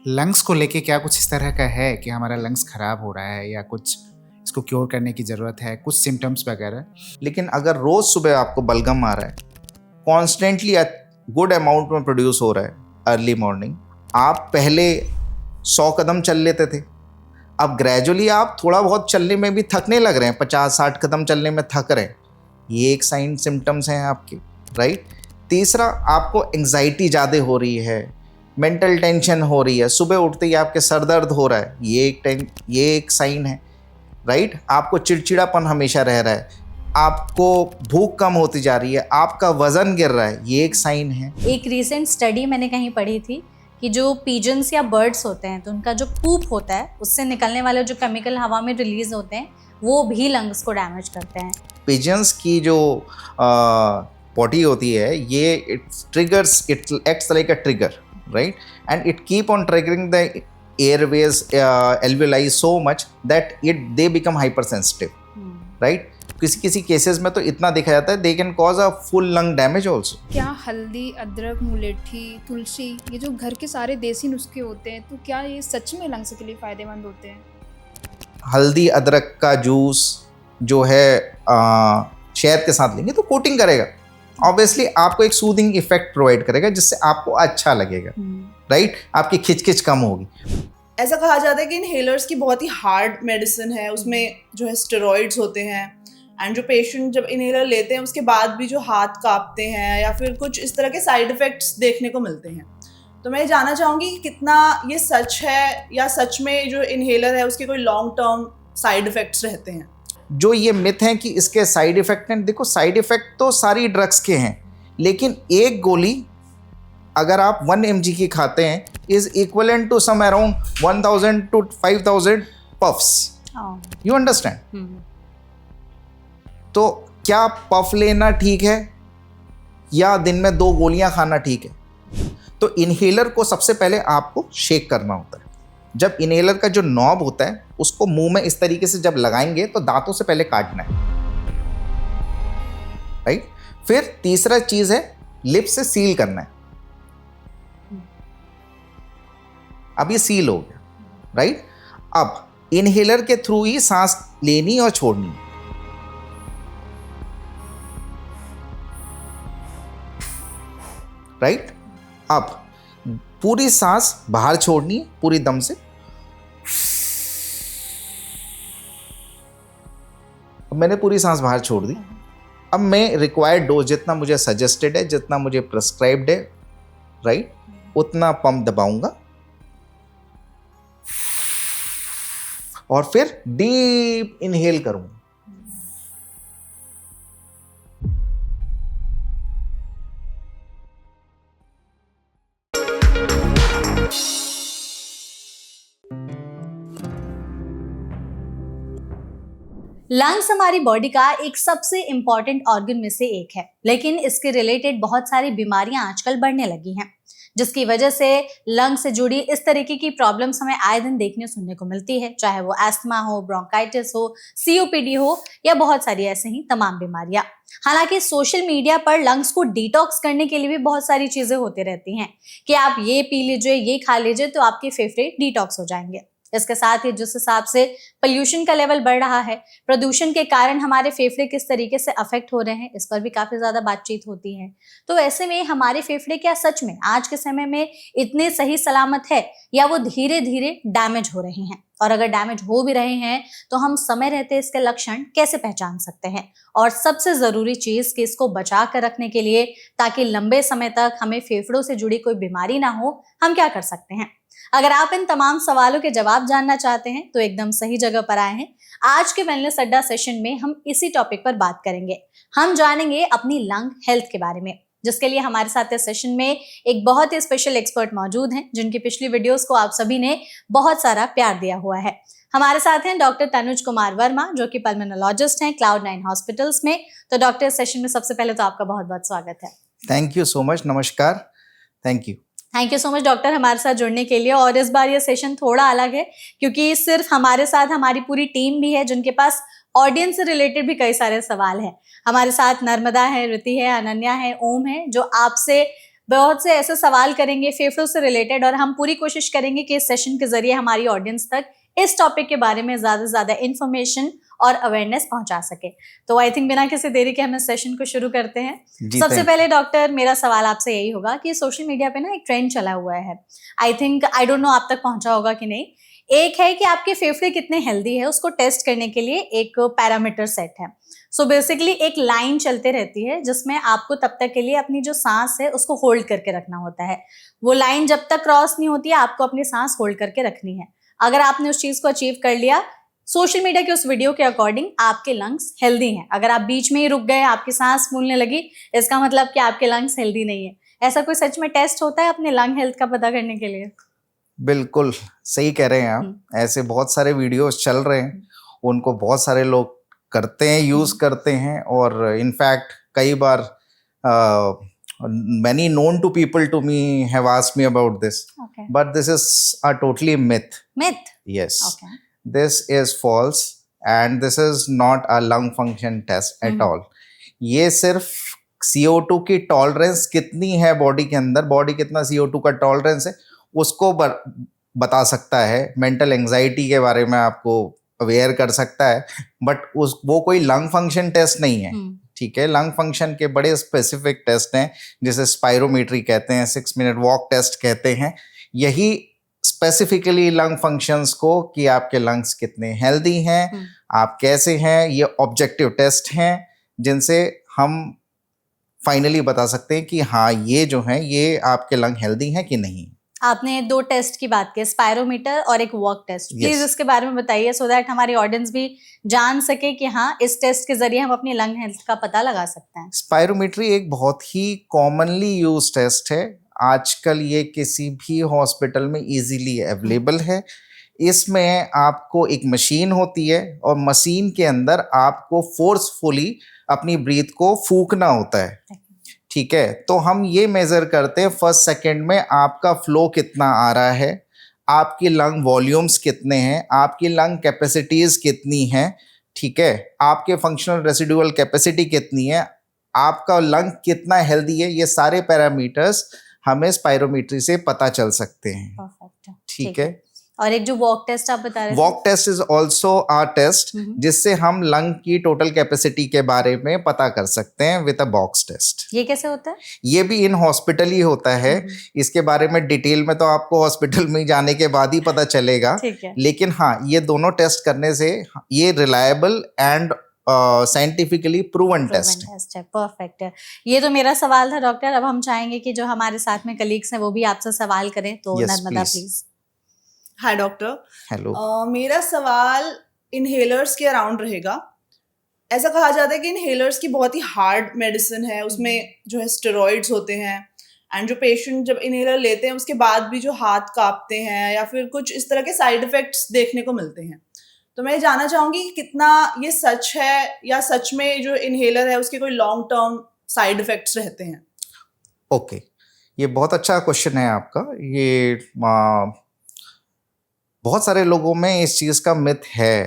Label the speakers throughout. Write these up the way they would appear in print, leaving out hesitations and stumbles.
Speaker 1: Lungs को लेके क्या कुछ इस तरह का है कि हमारा लंग्स खराब हो रहा है या कुछ इसको क्योर करने की ज़रूरत है, कुछ सिम्टम्स वगैरह?
Speaker 2: लेकिन अगर रोज सुबह आपको बलगम आ रहा है, कॉन्स्टेंटली गुड अमाउंट में प्रोड्यूस हो रहा है अर्ली मॉर्निंग, आप पहले 100 कदम चल लेते थे, अब ग्रेजुअली आप थोड़ा बहुत चलने में भी थकने लग रहे हैं, 50-60 कदम चलने में थक रहे हैं, ये एक साइन सिम्टम्स हैं आपके, राइट। तीसरा, आपको एंग्जाइटी ज़्यादा हो रही है, मेंटल टेंशन हो रही है, सुबह उठते ही आपके सर दर्द हो रहा है, ये एक साइन है, राइट। आपको चिड़चिड़ापन हमेशा रह रहा है, आपको भूख कम होती जा रही है, आपका वजन गिर रहा है, ये एक साइन है।
Speaker 3: एक रिसेंट स्टडी मैंने कहीं पढ़ी थी कि जो पीजन्स या बर्ड्स होते हैं तो उनका जो पूप होता है उससे निकलने वाले जो केमिकल हवा में रिलीज होते हैं वो भी लंग्स को डैमेज करते हैं।
Speaker 2: पिजन्स की जो बॉडी होती है, ये it acts like a trigger, right, and it keep on triggering the airways alveoli so much that they become hypersensitive, right. किसी केसेस में तो इतना देखा जाता है they can cause a full lung damage also।
Speaker 4: क्या हल्दी, अदरक, मुलेठी, तुलसी, ये जो घर के सारे देसी नुस्खे होते हैं, तो क्या ये सच में लंग्स के लिए फायदेमंद होते हैं?
Speaker 2: हल्दी अदरक का जूस जो है शहद के साथ लेंगे तो कोटिंग करेगा, ऑब्वियसली आपको एक सूदिंग इफेक्ट प्रोवाइड करेगा जिससे आपको अच्छा लगेगा, राइट, आपकी खिचखिच कम होगी।
Speaker 5: ऐसा कहा जाता है कि इनहेलर्स की बहुत ही हार्ड मेडिसिन है, उसमें जो है स्टेरॉइड्स होते हैं, एंड जो पेशेंट जब इनहेलर लेते हैं उसके बाद भी जो हाथ कांपते हैं या फिर कुछ इस तरह के साइड इफ़ेक्ट्स देखने को मिलते हैं। तो मैं जानना चाहूँगी कि कितना ये सच है या सच में जो इनहेलर है उसके कोई लॉन्ग टर्म साइड इफ़ेक्ट्स रहते हैं?
Speaker 2: जो ये मिथ है कि इसके साइड इफ़ेक्ट हैं, देखो साइड इफ़ेक्ट तो सारी ड्रग्स के हैं, लेकिन एक गोली अगर आप 1 mg की खाते हैं is equivalent to some around 1000 to 5000 puffs, you understand. तो क्या पफ लेना ठीक है या दिन में 2 गोलियां खाना ठीक है? तो इनहेलर को सबसे पहले आपको शेक करना होता है। जब इनहेलर का जो नॉब होता है उसको मुंह में इस तरीके से जब लगाएंगे तो दांतों से पहले काटना है, राइट। फिर तीसरा चीज है लिप से सील करना है। अब ये सील हो गया, राइट। अब इनहेलर के थ्रू ही सांस लेनी और छोड़नी, राइट। अब पूरी सांस बाहर छोड़नी है पूरी दम से। अब मैंने पूरी सांस बाहर छोड़ दी। अब मैं रिक्वायर्ड डोज जितना मुझे सजेस्टेड है, जितना मुझे प्रिस्क्राइब्ड है, राइट, उतना पंप दबाऊंगा और फिर डीप इनहेल करूंगा।
Speaker 3: लंग्स हमारी बॉडी का एक सबसे इम्पॉर्टेंट ऑर्गन में से एक है, लेकिन इसके रिलेटेड बहुत सारी बीमारियां आजकल बढ़ने लगी हैं, जिसकी वजह से लंग से जुड़ी इस तरीके की प्रॉब्लम्स हमें आए दिन देखने सुनने को मिलती है, चाहे वो एस्थमा हो, ब्रोंकाइटिस हो, सीओपीडी हो या बहुत सारी ऐसे ही तमाम बीमारियां। हालांकि सोशल मीडिया पर लंग्स को डिटॉक्स करने के लिए भी बहुत सारी चीजें होती रहती हैं कि आप ये पी लीजिए, ये खा लीजिए तो आपके फेफड़े डिटॉक्स हो जाएंगे। इसके साथ ही जिस हिसाब से पोल्यूशन का लेवल बढ़ रहा है, प्रदूषण के कारण हमारे फेफड़े किस तरीके से अफेक्ट हो रहे हैं, इस पर भी काफी ज्यादा बातचीत होती है। तो ऐसे में हमारे फेफड़े क्या सच में आज के समय में इतने सही सलामत है या वो धीरे धीरे डैमेज हो रहे हैं? और अगर डैमेज हो भी रहे हैं तो हम समय रहते इसके लक्षण कैसे पहचान सकते हैं? और सबसे जरूरी चीज कि इसको बचा कर रखने के लिए, ताकि लंबे समय तक हमें फेफड़ों से जुड़ी कोई बीमारी ना हो, हम क्या कर सकते हैं? अगर आप इन तमाम सवालों के जवाब जानना चाहते हैं तो एकदम सही जगह पर आए हैं। आज के वेलनेस अड्डा सेशन में हम इसी टॉपिक पर बात करेंगे। हम जानेंगे अपनी लंग हेल्थ के बारे में, जिसके लिए हमारे साथ इस सेशन में एक बहुत ही स्पेशल एक्सपर्ट मौजूद हैं, जिनकी पिछली वीडियोस को आप सभी ने बहुत सारा प्यार दिया हुआ है। हमारे साथ हैं डॉक्टर तनुज कुमार वर्मा, जो कि पल्मोनोलॉजिस्ट हैं Cloud9 हॉस्पिटल्स में। तो डॉक्टर, इस सेशन में सबसे पहले तो आपका बहुत बहुत स्वागत है।
Speaker 2: थैंक यू सो मच, नमस्कार, thank you
Speaker 3: so much doctor हमारे साथ जुड़ने के लिए। और इस बार ये सेशन थोड़ा अलग है क्योंकि सिर्फ हमारे साथ हमारी पूरी टीम भी है, जिनके पास ऑडियंस से रिलेटेड भी कई सारे सवाल हैं। हमारे साथ नर्मदा है, ऋति है, अनन्या है, ओम है, जो आपसे बहुत से ऐसे सवाल करेंगे फेफड़ों से रिलेटेड, और हम पूरी कोशिश करेंगे कि इस सेशन के जरिए हमारी ऑडियंस तक इस टॉपिक के बारे में ज्यादा से ज्यादा इन्फॉर्मेशन और अवेयरनेस पहुंचा सके। तो आई थिंक बिना किसी देरी के हम इस सेशन को शुरू करते हैं। सबसे पहले डॉक्टर, मेरा सवाल आपसे यही होगा कि सोशल मीडिया पे ना एक ट्रेंड चला हुआ है, I think, I don't know आप तक पहुंचा होगा कि नहीं। एक है कि आपके फेफड़े कितने हेल्दी है, उसको टेस्ट करने के लिए एक पैरामीटर सेट है। सो बेसिकली एक लाइन चलते रहती है जिसमें आपको तब तक के लिए अपनी जो सांस है उसको होल्ड करके रखना होता है। वो लाइन जब तक क्रॉस नहीं होती है आपको अपनी सांस होल्ड करके रखनी है। अगर आपने उस चीज को अचीव कर लिया, सोशल मीडिया के उस वीडियो के अकॉर्डिंग आपके लंग्स हेल्दी हैं। अगर आप बीच में ही रुक गए, आपकी सांस फूलने लगी, इसका मतलब कि आपके लंग्स हेल्दी नहीं है। ऐसा कोई सच में टेस्ट होता है अपने लंग हेल्थ का पता करने के लिए?
Speaker 2: बिल्कुल सही कह रहे हैं आप। ऐसे बहुत सारे वीडियोस चल रहे हैं, उनको बहुत सारे लोग करते हैं, यूज करते हैं, और इनफैक्ट कई बार many known to people to me have asked me about this.
Speaker 3: Okay.
Speaker 2: But this is a totally myth.
Speaker 3: Myth?
Speaker 2: Yes.
Speaker 3: Okay.
Speaker 2: This is false and this is not a lung function test at all. ये सिर्फ CO2 की tolerance कितनी है body के अंदर, body कितना CO2 का tolerance है उसको बता सकता है। मेंटल एंजाइटी के बारे में आपको अवेयर कर सकता है, बट वो कोई लंग फंक्शन टेस्ट नहीं है। ठीक है, लंग फंक्शन के बड़े स्पेसिफिक टेस्ट हैं जिसे स्पायरोमेट्री कहते हैं, 6 मिनट वॉक टेस्ट कहते हैं। यही स्पेसिफिकली लंग फंक्शंस को कि आपके लंग्स कितने हेल्दी हैं, आप कैसे हैं, ये ऑब्जेक्टिव टेस्ट हैं जिनसे हम फाइनली बता सकते हैं कि हाँ ये जो है ये आपके लंग हेल्दी हैं कि नहीं।
Speaker 3: आपने 2 टेस्ट की बात की, स्पायरोमीटर और एक वॉक टेस्ट। प्लीज इसके बारे में बताइए सो दैट हमारी ऑडियंस भी जान सके कि हाँ इस टेस्ट के जरिए हम अपनी लंग हेल्थ का पता लगा सकते हैं।
Speaker 2: स्पायरोमेट्री एक बहुत ही कॉमनली यूज टेस्ट है। आजकल ये किसी भी हॉस्पिटल में इजीली अवेलेबल है। इसमें आपको एक मशीन होती है और मशीन के अंदर आपको फोर्सफुली अपनी ब्रीथ को फूंकना होता है। ठीक है, तो हम ये मेजर करते हैं फर्स्ट सेकंड में आपका फ्लो कितना आ रहा है, आपकी लंग वॉल्यूम्स कितने हैं, आपकी लंग कैपेसिटीज कितनी हैं। ठीक है, आपके फंक्शनल रेसिडुअल कैपेसिटी कितनी है, आपका लंग कितना हेल्दी है, ये सारे पैरामीटर्स हमें स्पायरोमेट्री से पता चल सकते हैं। ठीक है।
Speaker 3: और एक जो वॉक टेस्ट आप बता रहे थे,
Speaker 2: walk test is also a test जिससे हम लंग की टोटल कैपेसिटी के बारे में पता कर सकते हैं विद अ बॉक्स टेस्ट।
Speaker 3: ये कैसे होता है?
Speaker 2: ये भी इन हॉस्पिटल ही होता है। इसके बारे में डिटेल में तो आपको हॉस्पिटल में जाने के बाद ही पता चलेगा। लेकिन हाँ, ये दोनों टेस्ट करने से ये reliable and scientifically proven test
Speaker 3: है। परफेक्ट है। ये तो मेरा सवाल था डॉक्टर। अब हम चाहेंगे कि जो हमारे साथ में कलीग्स हैं वो भी आपसे सवाल करें, तो Narmada please.
Speaker 5: Hi doctor.
Speaker 2: Hello.
Speaker 5: मेरा सवाल इनहेलर्स के अराउंड रहेगा। ऐसा कहा जाता है कि इनहेलर्स की बहुत ही हार्ड मेडिसिन है, उसमें जो है स्टेरॉइड्स होते हैं, एंड जो पेशेंट जब इनहेलर लेते हैं उसके बाद भी जो हाथ कांपते हैं या फिर कुछ इस तरह के साइड इफेक्ट्स देखने को मिलते हैं। तो मैं जानना चाहूँगी कि कितना ये सच है या सच में जो इनहेलर है उसके कोई लॉन्ग टर्म साइड इफेक्ट्स रहते हैं?
Speaker 2: ओके, ये बहुत अच्छा क्वेश्चन है आपका। ये बहुत सारे लोगों में इस चीज़ का मिथ है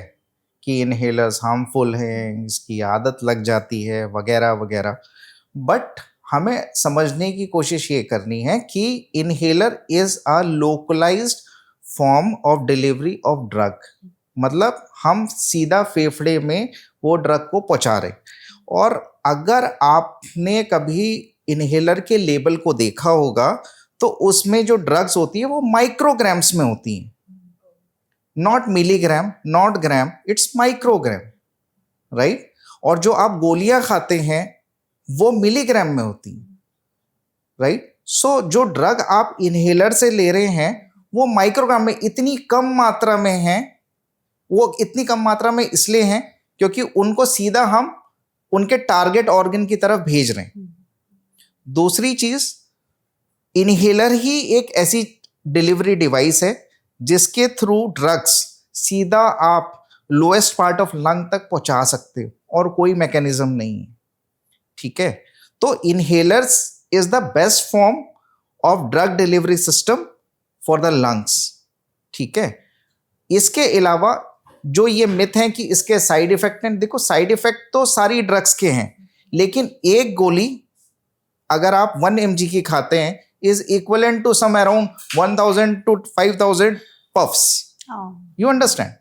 Speaker 2: कि इनहेलर्स हार्मफुल हैं, इसकी आदत लग जाती है वगैरह वगैरह। बट हमें समझने की कोशिश ये करनी है कि inhaler is a localised form of delivery of drug. मतलब हम सीधा फेफड़े में वो ड्रग को पहुंचा रहे। और अगर आपने कभी इनहेलर के लेबल को देखा होगा तो उसमें जो ड्रग्स होती है वो माइक्रोग्राम्स में होती हैं, not milligram, not gram, it's microgram, right. और जो आप गोलियां खाते हैं वो मिलीग्राम में होती हैं, राइट। सो जो ड्रग आप इनहेलर से ले रहे हैं वो माइक्रोग्राम में इतनी कम मात्रा में है। वो इतनी कम मात्रा में इसलिए हैं क्योंकि उनको सीधा हम उनके टारगेट ऑर्गन की तरफ भेज रहे हैं। दूसरी चीज, इनहेलर ही एक ऐसी डिलीवरी डिवाइस है जिसके थ्रू ड्रग्स सीधा आप लोएस्ट पार्ट ऑफ लंग तक पहुंचा सकते हो और कोई मैकेनिज्म नहीं है। ठीक है, तो inhalers is the best form of drug delivery system for the lungs. ठीक है, इसके अलावा जो ये मिथ है कि इसके साइड इफेक्ट हैं, देखो साइड इफेक्ट तो सारी ड्रग्स के हैं, लेकिन एक गोली अगर आप 1 mg की खाते हैं is equivalent to some around 1000 to 5000 puffs. You understand?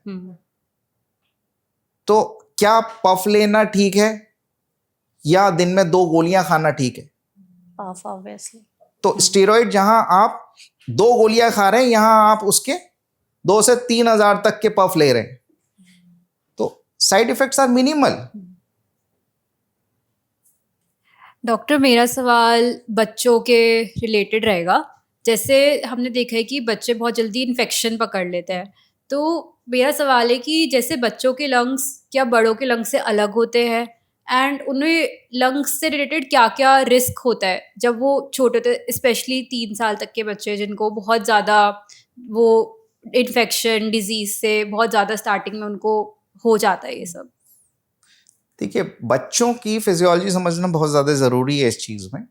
Speaker 2: तो क्या पफ लेना ठीक है या दिन में 2 गोलियां खाना ठीक है?
Speaker 3: Puff obviously.
Speaker 2: तो स्टेरॉइड जहां आप 2 गोलियां खा रहे हैं, यहां आप उसके 2 से 3000 तक के पफ ले रहे हैं, तो side effects are minimal.
Speaker 6: Doctor, मेरा सवाल बच्चों के रिलेटेड रहेगा। जैसे हमने देखा है कि बच्चे बहुत जल्दी इन्फेक्शन पकड़ लेते हैं, तो मेरा सवाल है कि जैसे बच्चों के लंग्स क्या बड़ों के लंग्स से अलग होते हैं, एंड उन्हें लंग्स से रिलेटेड क्या क्या रिस्क होता है जब वो छोटे होते, स्पेशली 3 साल तक के बच्चे जिनको बहुत ज़्यादा वो इन्फेक्शन डिजीज़ से बहुत ज़्यादा स्टार्टिंग में उनको हो जाता है ये सब।
Speaker 2: देखिए, बच्चों की फिजियोलॉजी समझना बहुत ज़्यादा ज़रूरी है इस चीज़ में।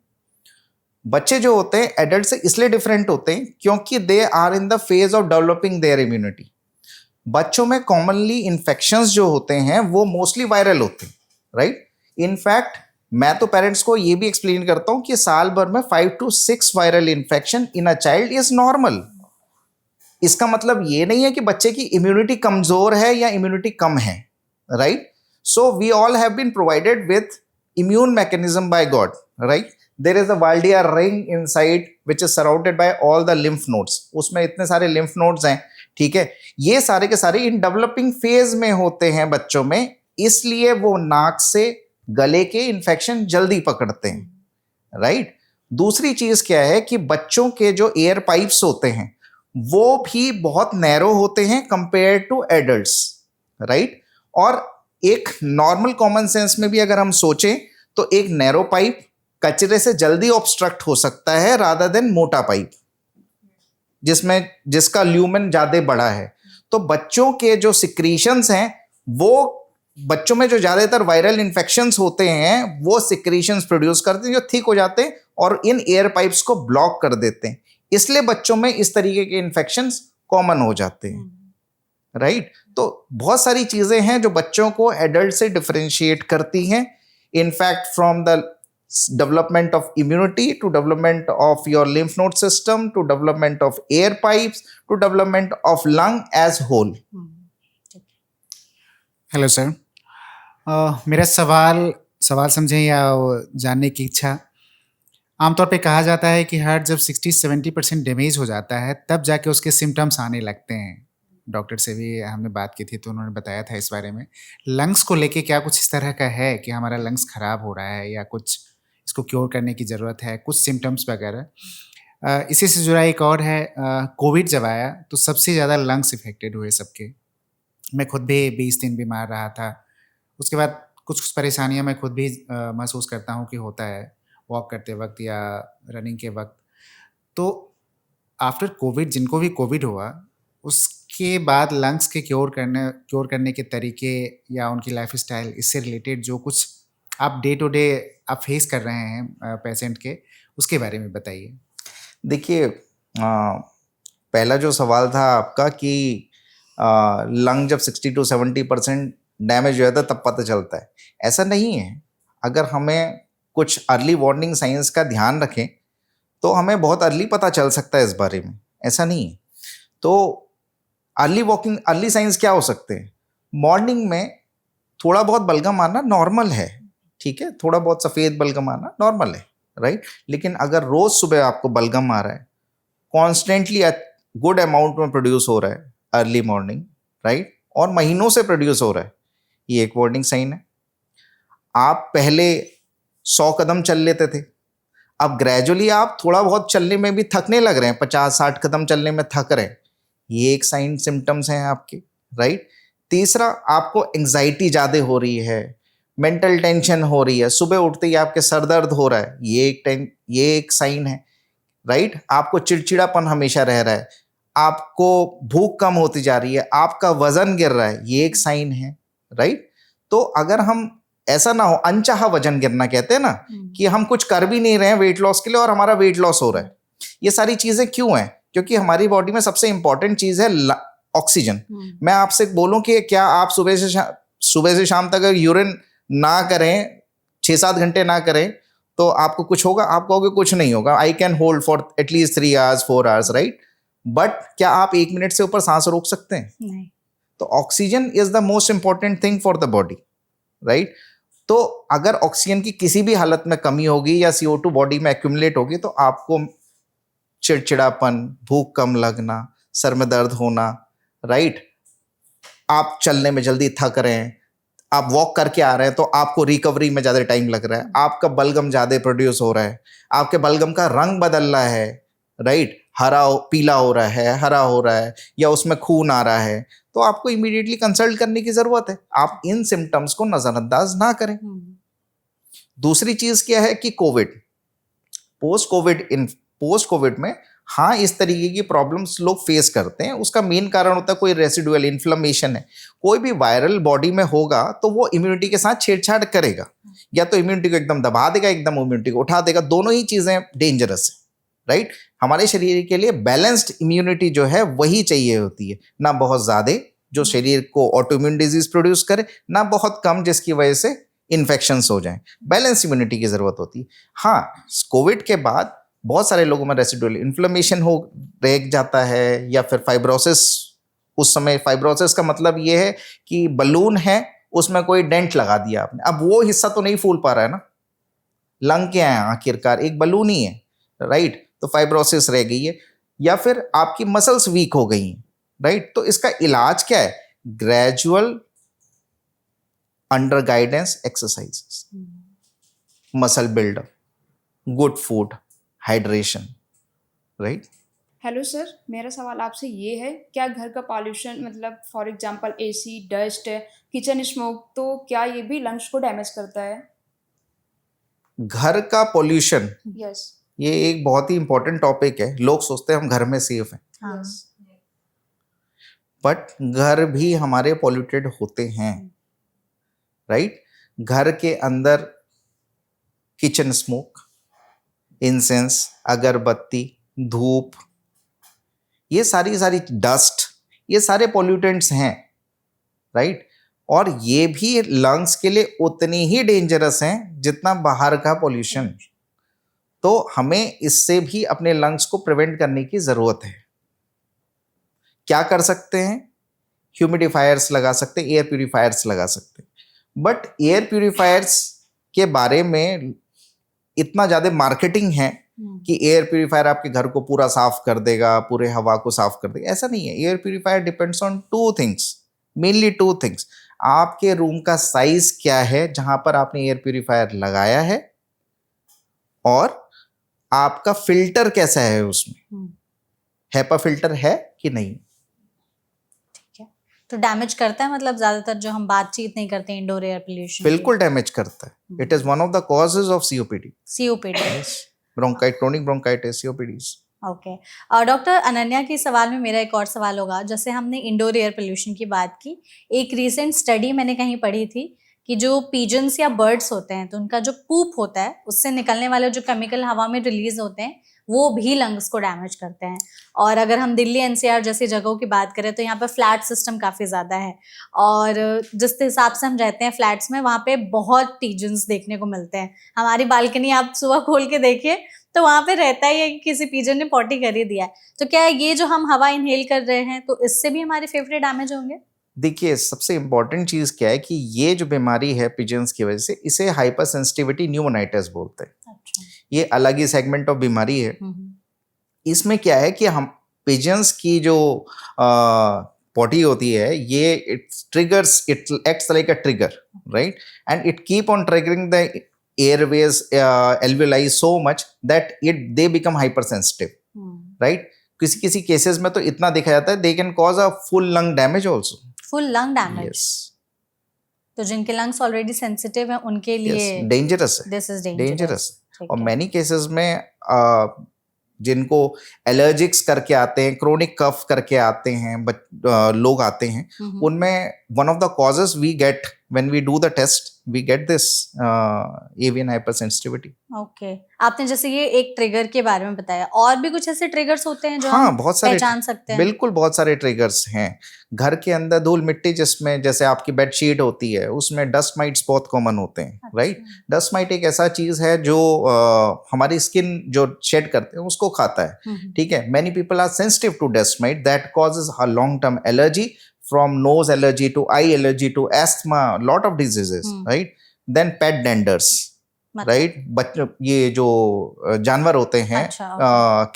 Speaker 2: बच्चे जो होते हैं एडल्ट से इसलिए डिफरेंट होते हैं क्योंकि they are in the phase of developing their immunity. बच्चों में कॉमनली इन्फेक्शंस जो होते हैं वो मोस्टली वायरल होते हैं, राइट? इनफैक्ट मैं तो पेरेंट्स को ये भी एक्सप्लेन करता हूँ कि साल भर में 5 to 6 viral infection in a child is normal. इसका मतलब ये नहीं है कि बच्चे की इम्यूनिटी कमजोर है या इम्यूनिटी कम है, right? So we all have been provided with immune mechanism by God, right? There is a Valdia ring inside which is surrounded by all the lymph nodes. उसमें इतने सारे lymph nodes हैं, ठीक है? ये सारे के सारे इन डेवलपिंग फेज में होते हैं बच्चों में, इसलिए वो नाक से गले के इन्फेक्शन जल्दी पकड़ते हैं, राइट? दूसरी चीज क्या है कि बच्चों के जो एयर पाइप्स होते हैं वो भी बहुत नैरो होते हैं कंपेयर टू एडल्ट्स, राइट? और एक नॉर्मल कॉमन सेंस में भी अगर हम सोचें तो एक नैरो पाइप कचरे से जल्दी ऑब्स्ट्रक्ट हो सकता है रादर देन मोटा पाइप जिसका ल्यूमेन ज्यादा बड़ा है। तो बच्चों के जो सिक्रीशंस हैं वो बच्चों में जो ज्यादातर वायरल इन्फेक्शंस होते हैं वो सिक्रीशंस प्रोड्यूस करते हैं जो थिक हो जाते हैं और इन एयर पाइप्स को ब्लॉक कर देते हैं, इसलिए बच्चों में इस तरीके के इन्फेक्शंस कॉमन हो जाते हैं, राइट? तो बहुत सारी चीजें हैं जो बच्चों को एडल्ट से डिफरेंशिएट करती हैं, in fact from the development of immunity to development of your lymph node system to development of air pipes to development of lung as whole.
Speaker 1: Hello sir, मेरा सवाल समझें या जानने की इच्छा। आमतौर पे कहा जाता है कि हार्ट जब 60-70% डैमेज हो जाता है तब जाके उसके सिम्टम्स आने लगते हैं। डॉक्टर से भी हमने बात की थी तो उन्होंने बताया था इस बारे में। लंग्स को लेके क्या कुछ इस तरह का है कि हमारा लंग्स ख़राब हो रहा है या कुछ इसको क्योर करने की ज़रूरत है, कुछ सिम्टम्स वगैरह? इसी से जुड़ा एक और है, कोविड जब आया तो सबसे ज़्यादा लंग्स इफेक्टेड हुए सबके। मैं खुद भी 20 दिन बीमार रहा था। उसके बाद कुछ परेशानियां मैं खुद भी महसूस करता हूं कि होता है वॉक करते वक्त या रनिंग के वक्त। तो आफ्टर कोविड जिनको भी कोविड हुआ उसके बाद लंग्स के क्योर करने के तरीके या उनकी लाइफ स्टाइल, इससे रिलेटेड जो कुछ आप डे टू डे आप फेस कर रहे हैं पेशेंट के, उसके बारे में बताइए।
Speaker 2: देखिए, पहला जो सवाल था आपका कि लंग जब 60 to 70% डैमेज हो जाता है तब पता चलता है, ऐसा नहीं है। अगर हमें कुछ अर्ली वार्निंग साइंस का ध्यान रखें तो हमें बहुत अर्ली पता चल सकता है इस बारे में, ऐसा नहीं है। तो अर्ली साइंस क्या हो सकते हैं? मॉर्निंग में थोड़ा बहुत बलगम आना नॉर्मल है, ठीक है? थोड़ा बहुत सफ़ेद बलगम आना नॉर्मल है, राइट? लेकिन अगर रोज़ सुबह आपको बलगम आ रहा है, कॉन्स्टेंटली गुड अमाउंट में प्रोड्यूस हो रहा है अर्ली मॉर्निंग, राइट, और महीनों से प्रोड्यूस हो रहा है, ये एक वार्निंग साइन है। आप पहले 100 कदम चल लेते थे, अब ग्रेजुअली आप थोड़ा बहुत चलने में भी थकने लग रहे हैं, 50-60 कदम चलने में थक रहे हैं, ये एक साइन सिम्टम्स हैं आपके, राइट? तीसरा, आपको एंग्जाइटी ज़्यादा हो रही है, मेंटल टेंशन हो रही है, सुबह उठते ही आपके सर दर्द हो रहा है, ये एक साइन है, राइट? आपको चिड़चिड़ापन हमेशा रह रहा है, आपको भूख कम होती जा रही है, आपका वजन गिर रहा है, ये एक साइन है, राइट? तो अगर हम ऐसा ना हो, अनचाहा वजन गिरना कहते हैं ना, कि हम कुछ कर भी नहीं रहे हैं वेट लॉस के लिए और हमारा वेट लॉस हो रहा है, ये सारी चीजें क्यों हैं? क्योंकि हमारी बॉडी में सबसे इंपॉर्टेंट चीज है ऑक्सीजन। मैं आपसे बोलूं कि क्या आप सुबह से शाम तक अगर यूरिन ना करें, 6-7 घंटे ना करें, तो आपको कुछ होगा, आप कहोगे कुछ नहीं होगा, I can hold for at least 3 hours 4 hours, right? But क्या आप 1 मिनट से ऊपर सांस रोक सकते हैं?
Speaker 3: नहीं।
Speaker 2: तो oxygen is the most important thing for the body, right? तो अगर ऑक्सीजन की किसी भी हालत में कमी होगी या CO2 बॉडी में एक्यूमुलेट होगी तो आपको चिड़चिड़ापन, भूख कम लगना, सर में दर्द होना, राइट? आप चलने में जल्दी थक रहे हैं, आप वॉक करके आ रहे हैं तो आपको रिकवरी में ज़्यादा टाइम लग रहा है, आपका बलगम ज़्यादा प्रोड्यूस हो रहा है, आपके बलगम का रंग बदल रहा है, राइट? पीला हो रहा है, हरा हो रहा है, या उसमें खून आ रहा है, तो आपको इमीडिएटली कंसल्ट करने की ज़रूरत है। आप इन सिम्टम्स को नज़रअंदाज ना करें। दूसरी चीज़ क्या है कि कोविड, पोस्ट कोविड में हाँ इस तरीके की प्रॉब्लम्स लोग फेस करते हैं। उसका मेन कारण होता है कोई रेसिडुअल इन्फ्लेमेशन है, कोई भी वायरल बॉडी में होगा तो वो इम्यूनिटी के साथ छेड़छाड़ करेगा, या तो इम्यूनिटी को एकदम दबा देगा, एकदम इम्यूनिटी को उठा देगा। दोनों ही चीज़ें डेंजरस है, राइट? हमारे शरीर के लिए बैलेंस्ड इम्यूनिटी जो है वही चाहिए होती है, ना बहुत ज़्यादा जो शरीर को ऑटोइम्यून डिजीज प्रोड्यूस करे, ना बहुत कम जिसकी वजह से इन्फेक्शंस हो जाएं। बैलेंस इम्यूनिटी की ज़रूरत होती है। हाँ, कोविड के बाद बहुत सारे लोगों में रेसिडुअल इन्फ्लेमेशन रह जाता है, या फिर फाइब्रोसिस। उस समय फाइब्रोसिस का मतलब ये है कि बलून है, उसमें कोई डेंट लगा दिया आपने, अब वो हिस्सा तो नहीं फूल पा रहा है ना, लंग क्या है आखिरकार, एक बलून ही है, राइट? तो फाइब्रोसिस रह गई है, या फिर आपकी मसल्स वीक हो गई हैं, राइट? तो इसका इलाज क्या है? Gradual under guidance exercises, muscle buildup, good food, hydration, right?
Speaker 4: Hello sir, मेरा सवाल आपसे ये है, क्या घर का पॉल्यूशन मतलब for example AC, dust, kitchen smoke, तो क्या ये भी लंग्स को डैमेज करता है?
Speaker 2: घर का पोल्यूशन
Speaker 4: यस।
Speaker 2: ये एक बहुत ही इंपॉर्टेंट टॉपिक है। लोग सोचते हैं हम घर में सेफ हैं,
Speaker 3: हाँ।
Speaker 2: बट घर भी हमारे पॉल्यूटेड होते हैं, राइट? घर के अंदर किचन स्मोक, इंसेंस, अगरबत्ती, धूप, ये सारी डस्ट, ये सारे पॉल्यूटेंट्स हैं, राइट? और ये भी लंग्स के लिए उतनी ही डेंजरस हैं जितना बाहर का पॉल्यूशन। तो हमें इससे भी अपने लंग्स को प्रिवेंट करने की ज़रूरत है। क्या कर सकते हैं? ह्यूमिडिफायर्स लगा सकते हैं, एयर प्यूरिफायर्स लगा सकते हैं। बट एयर प्यूरिफायर्स के बारे में इतना ज़्यादा मार्केटिंग है कि एयर प्यूरिफायर आपके घर को पूरा साफ कर देगा, पूरे हवा को साफ कर देगा, ऐसा नहीं है। Air purifier depends on 2 things, mainly 2 things. आपके रूम का साइज क्या है जहां पर आपने एयर प्यूरिफायर लगाया है, और आपका फिल्टर कैसा है, उसमें हेपा फिल्टर है कि नहीं।
Speaker 3: तो डैमेज करता है, मतलब ज्यादातर जो हम बातचीत नहीं करते इंडोर एयर पोल्यूशन
Speaker 2: बिल्कुल डैमेज करता है। It is one of the causes of COPD, bronchitis, chronic bronchitis, COPDs।
Speaker 3: Okay. और डॉक्टर अनन्या के सवाल में मेरा एक और सवाल होगा, जैसे हमने इंडोर एयर पोल्यूशन की बात की, एक रीसेंट स्टडी मैंने कहीं पढ़ी थी कि जो पीजन्स या बर्ड्स होते हैं तो उनका जो पूप होता है, उससे निकलने वाले जो केमिकल हवा में रिलीज होते हैं वो भी लंग्स को डैमेज करते हैं। और अगर हम दिल्ली NCR जैसी जगहों की बात करें तो यहाँ पर फ्लैट सिस्टम काफ़ी ज़्यादा है, और जिस हिसाब से हम रहते हैं फ्लैट्स में, वहाँ पे बहुत पीजन्स देखने को मिलते हैं। हमारी बालकनी आप सुबह खोल के देखिए तो वहाँ पे रहता ही है कि किसी पीजन ने पॉटी कर ही दिया है। तो क्या ये जो हम हवा इनहेल कर रहे हैं तो इससे भी हमारे फेफड़े डैमेज होंगे?
Speaker 2: देखिए, सबसे इम्पॉर्टेंट चीज़ क्या है कि ये जो बीमारी है पिजन्स की वजह से, इसे हाइपर सेंसिटिविटी न्यूमोनाइटिस बोलते हैं।
Speaker 3: अच्छा।
Speaker 2: ये अलग ही सेगमेंट ऑफ बीमारी है। इसमें क्या है कि हम पिजन्स की जो पॉटी होती है, ये it acts like a trigger, right? And it keep on triggering the airways, alveoli so much that they become hypersensitive, right? किसी केसेस में तो इतना देखा जाता है they can cause a full lung damage also.
Speaker 3: Full lung damage?
Speaker 2: Yes.
Speaker 3: तो जिनके lungs already sensitive हैं उनके लिए
Speaker 2: डेंजरस है,
Speaker 3: दिस इज
Speaker 2: डेंजरस। और मैनी केसेस में जिनको एलर्जिक्स करके आते हैं, क्रोनिक कफ करके आते हैं, लोग आते हैं, उनमें one of the causes we get when we do the test we get this avian hypersensitivity.
Speaker 3: Okay, आपने जैसे ये एक ट्रिगर के बारे में बताया, और भी कुछ ऐसे ट्रिगर्स होते हैं जो
Speaker 2: हाँ,
Speaker 3: हम
Speaker 2: बहुत सारे
Speaker 3: पहचान सकते हैं?
Speaker 2: बिल्कुल बहुत सारे ट्रिगर्स हैं घर के अंदर। धूल मिट्टी जिसमें जैसे आपकी बेडशीट होती है उसमें डस्ट माइट्स बहुत कॉमन होते हैं, राइट? डस्ट माइट एक ऐसा चीज है जो हमारी स्किन जो शेड करते हैं उसको खाता है, ठीक है? Many people are sensitive to dust mite that causes a long term allergy, from nose allergy to eye allergy to asthma, lot of diseases, right? Then pet denders, right? बच्चों ये जो जानवर होते हैं,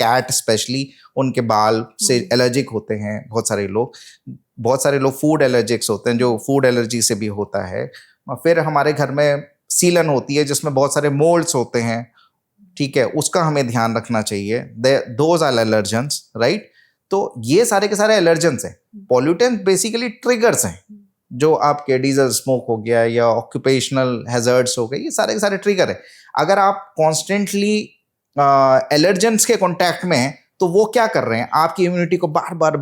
Speaker 2: कैट स्पेशली, उनके बाल से allergic होते हैं बहुत सारे लोग फूड एलर्जिक्स होते हैं जो फूड एलर्जी से भी होता है। फिर हमारे घर में सीलन होती है जिसमें बहुत सारे मोल्ड्स होते हैं, ठीक है? उसका हमें ध्यान रखना चाहिए। Those are allergens, right? तो ये सारे के सारे एलर्जेंस हैं। पॉल्यूटेंट बेसिकली ट्रिगर्स हैं जो आपके डीजल स्मोक हो गया या ऑक्यूपेशनल हैजर्ड्स हो गए, ये सारे के सारे ट्रिगर है। अगर आप कॉन्स्टेंटली एलर्जेंस के कांटेक्ट में हैं तो वो क्या कर रहे हैं, आपकी इम्यूनिटी को बार बार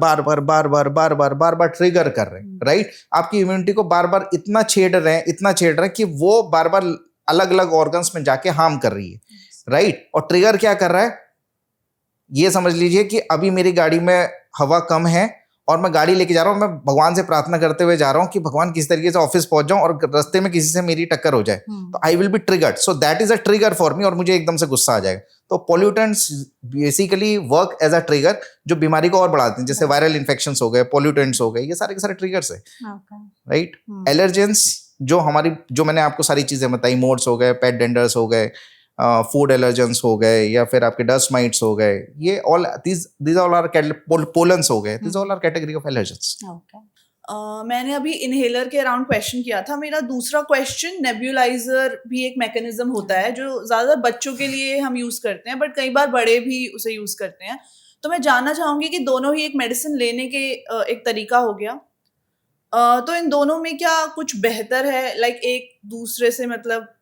Speaker 2: ट्रिगर कर रहे हैं, राइट? आपकी इम्यूनिटी को बार बार इतना छेड़ रहे हैं कि वो बार बार अलग अलग ऑर्गन्स में जाके हार्म कर रही है, राइट? और ट्रिगर क्या कर रहा है, ये समझ लीजिए कि अभी मेरी गाड़ी में हवा कम है और मैं गाड़ी लेके जा रहा हूँ, मैं भगवान से प्रार्थना करते हुए जा रहा हूँ कि भगवान किस तरीके से ऑफिस पहुंच जाऊं और रास्ते में किसी से मेरी टक्कर हो जाए, तो I will be triggered, so that is a trigger for me और मुझे एकदम से गुस्सा आ जाएगा। तो pollutants basically work as a trigger जो बीमारी को और बढ़ा देते हैं, जैसे वायरल इन्फेक्शंस हो गए, पॉल्यूटेंट्स हो गए, ये सारे के सारे ट्रिगर्स है, राइट? एलर्जेंस जो मैंने आपको सारी चीजें बताई, मोड्स हो गए, पेट डेंडर्स हो गए, फूड एलर्जेंस हो गए, या फिर आपके डस्ट माइट्स हो गए, ये all these all are pollens हो गए, these all are category of allergens.
Speaker 5: मैंने अभी इनहेलर के अराउंड क्वेश्चन किया था। मेरा दूसरा क्वेश्चन, नेब्यूलाइजर भी एक मैकेनिज्म होता है जो ज़्यादा बच्चों के लिए हम यूज़ करते हैं, बट कई बार बड़े भी उसे यूज़ करते हैं। तो मैं जानना चाहूँगी कि दोनों ही एक मेडिसिन लेने के एक तरीका हो गया, तो इन दोनों में क्या कुछ बेहतर है, लाइक एक दूसरे से, मतलब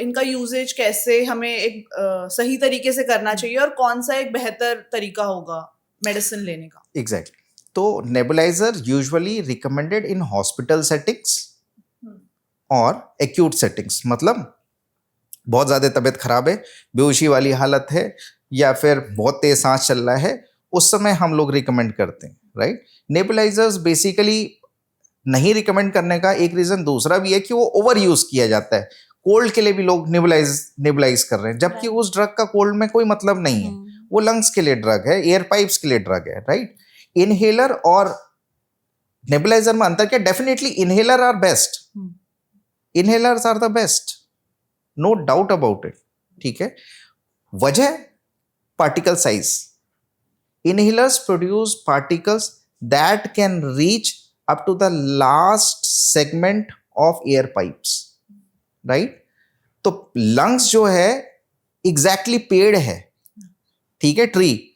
Speaker 5: इनका यूजेज कैसे हमें एक सही तरीके से करना चाहिए और कौन सा एक बेहतर तरीका होगा मेडिसिन लेने का?
Speaker 2: एग्जैक्टली। तो nebuliser usually recommended in hospital settings और एक्यूट सेटिंग्स, मतलब बहुत ज़्यादा तबीयत खराब है, बेहोशी वाली हालत है, या फिर बहुत तेज सांस चल रहा है, उस समय हम लोग रिकमेंड करते हैं, राइट? नेबुलाइजर्स बेसिकली नहीं रिकमेंड करने का एक रीज़न दूसरा भी है कि वो ओवर यूज़ किया जाता है। कोल्ड के लिए भी लोग नेबुलाइज कर रहे हैं, जबकि उस ड्रग का कोल्ड में कोई मतलब नहीं है, वो लंग्स के लिए ड्रग है, एयर पाइप्स के लिए ड्रग है, राइट? इनहेलर और नेबुलाइजर में अंतर क्या? Definitely inhaler are best, inhalers are the best, no doubt about it, ठीक है? वजह particle size. Inhalers produce particles that can reach up to the last segment of air pipes, right? तो lungs जो है exactly पेड़ है, ठीक है? ट्री,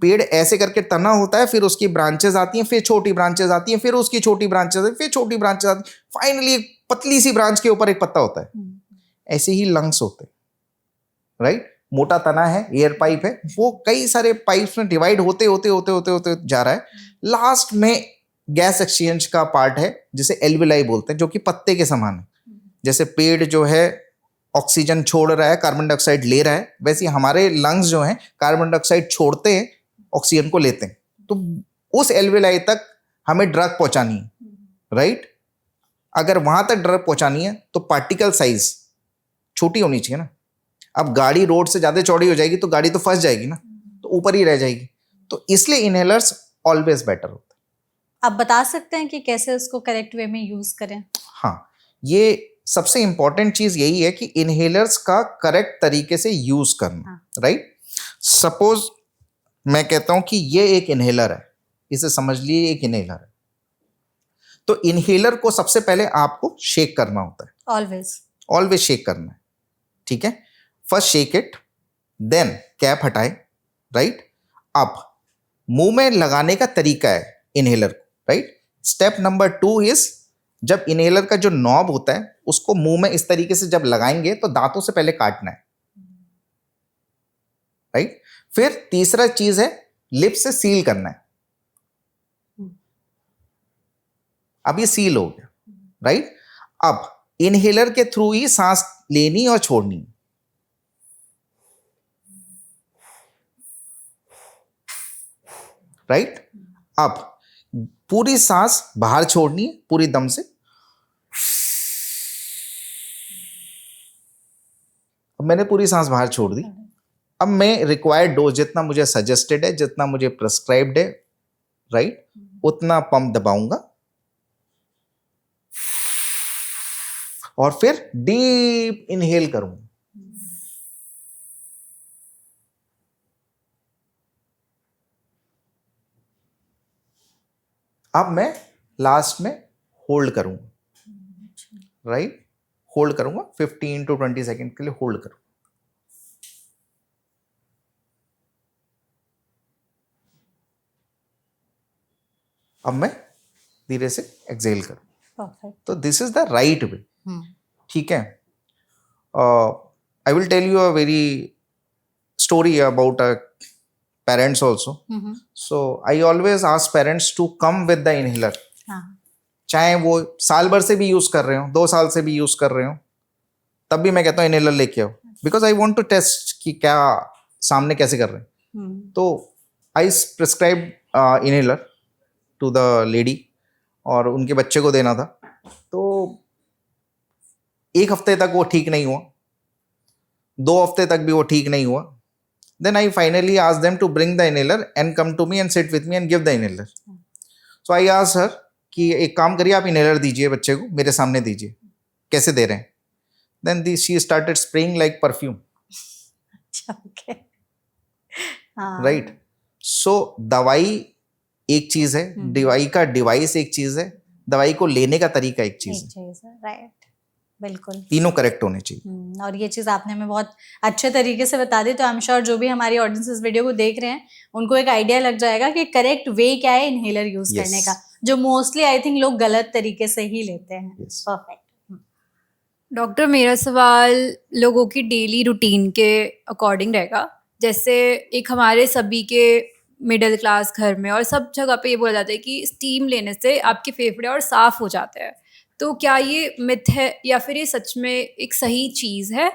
Speaker 2: पेड़ ऐसे करके तना होता है, फिर उसकी ब्रांचेस आती हैं, फिर छोटी ब्रांचेस आती हैं, फिर उसकी छोटी ब्रांचेस आती हैं, फिर छोटी ब्रांचेस आती हैं, फाइनली एक पतली सी ब्रांच के ऊपर एक पत्ता होता है। ऐसे ही लंग्स होते हैं, राइट? मोटा तना है, एयर पाइप है, वो कई सारे पाइप्स में डिवाइड होते होते होते होते होते जा रहा है, लास्ट में गैस एक्सचेंज का पार्ट है जिसे एल्विलाई बोलते हैं, जो कि पत्ते के समान है। जैसे पेड़ जो है ऑक्सीजन छोड़ रहा है, कार्बन डाइऑक्साइड ले रहा है, वैसे ही हमारे लंग्स जो हैं कार्बन डाइऑक्साइड छोड़ते हैं, ऑक्सीजन को लेते हैं। तो उस एल्विलाई तक हमें ड्रग पहुंचानी है, राइट? अगर वहां तक ड्रग पहुंचानी है तो पार्टिकल साइज छोटी होनी चाहिए ना। अब गाड़ी रोड से ज्यादा चौड़ी हो जाएगी तो गाड़ी तो फंस जाएगी ना, तो ऊपर ही रह जाएगी। तो इसलिए इनहेलर्स ऑलवेज बेटर होता है।
Speaker 3: आप बता सकते हैं कि कैसे उसको करेक्ट वे में यूज करें?
Speaker 2: हाँ, ये सबसे इंपॉर्टेंट चीज यही है कि इनहेलर्स का करेक्ट तरीके से यूज करना, राइट? सपोज मैं कहता हूं कि ये एक इनहेलर है, इसे समझ लिए एक इनहेलर है, तो इनहेलर को सबसे पहले आपको शेक करना होता है, ऑलवेज शेक करना है, ठीक है? First shake it, then cap हटाए, राइट? अब मुंह में लगाने का तरीका है इनहेलर को, राइट? स्टेप नंबर 2 इज, जब इनहेलर का जो नॉब होता है उसको मुंह में इस तरीके से जब लगाएंगे तो दांतों से पहले काटना है, राइट? फिर तीसरा चीज है लिप से सील करना है। अब ये सील हो गया, राइट? अब इनहेलर के थ्रू ही सांस लेनी और छोड़नी। राइट? अब पूरी सांस बाहर छोड़नी है पूरी दम से। अब मैंने पूरी सांस बाहर छोड़ दी। अब मैं रिक्वायर्ड डोज जितना मुझे सजेस्टेड है, जितना मुझे प्रिस्क्राइब्ड है, राइट, उतना पंप दबाऊंगा और फिर डीप इनहेल करूंगा। अब मैं लास्ट में होल्ड करूंगा, राइट, होल्ड करूंगा 15 to 20 सेकेंड के लिए होल्ड करूंगा। अब मैं धीरे से एक्सेल करूं।
Speaker 3: परफेक्ट।
Speaker 2: तो this is the right way. ठीक है। I will tell you a very story about parents also. So I always ask parents to come with the inhaler, चाहे वो साल भर से भी यूज कर रहे हो, 2 साल से भी यूज कर रहे हो, तब भी मैं कहता हूँ इनहेलर लेके आओ, because I want to test कि क्या सामने कैसे कर रहे हैं। तो I prescribe inhaler to the lady और उनके बच्चे को देना था। तो 1 हफ्ते तक वो ठीक नहीं हुआ, 2 हफ्ते तक भी वो ठीक नहीं हुआ। Then I finally asked them to bring the inhaler and come to me and sit with me and give the inhaler. So I asked her कि एक काम करिए, आप इनहेलर दीजिए बच्चे को, मेरे सामने दीजिए, कैसे दे रहे हैं। Then she started spraying like perfume.
Speaker 3: Okay.
Speaker 2: Right. So दवाई एक चीज है, दवाई का डिवाइस एक चीज है, दवाई को लेने का तरीका एक चीज है।
Speaker 3: राइट, बिल्कुल,
Speaker 2: तीनों करेक्ट होने चाहिए।
Speaker 3: और ये चीज़ आपने हमें बहुत अच्छे तरीके से बता दी, तो आई एम श्योर जो भी हमारी ऑडियंस इस वीडियो को देख रहे हैं उनको एक आइडिया लग जाएगा कि करेक्ट वे क्या है इनहेलर यूज करने का, जो मोस्टली आई थिंक लोग गलत तरीके से ही लेते हैं। परफेक्ट।
Speaker 6: डॉक्टर, मेरा सवाल लोगों की डेली रूटीन के अकॉर्डिंग रहेगा। जैसे एक हमारे सभी के मिडिल क्लास घर में और सब जगह पे ये बोला जाता है कि स्टीम लेने से आपके फेफड़े और साफ़ हो जाते हैं। तो क्या ये मिथ है या फिर ये सच में एक सही चीज़ है?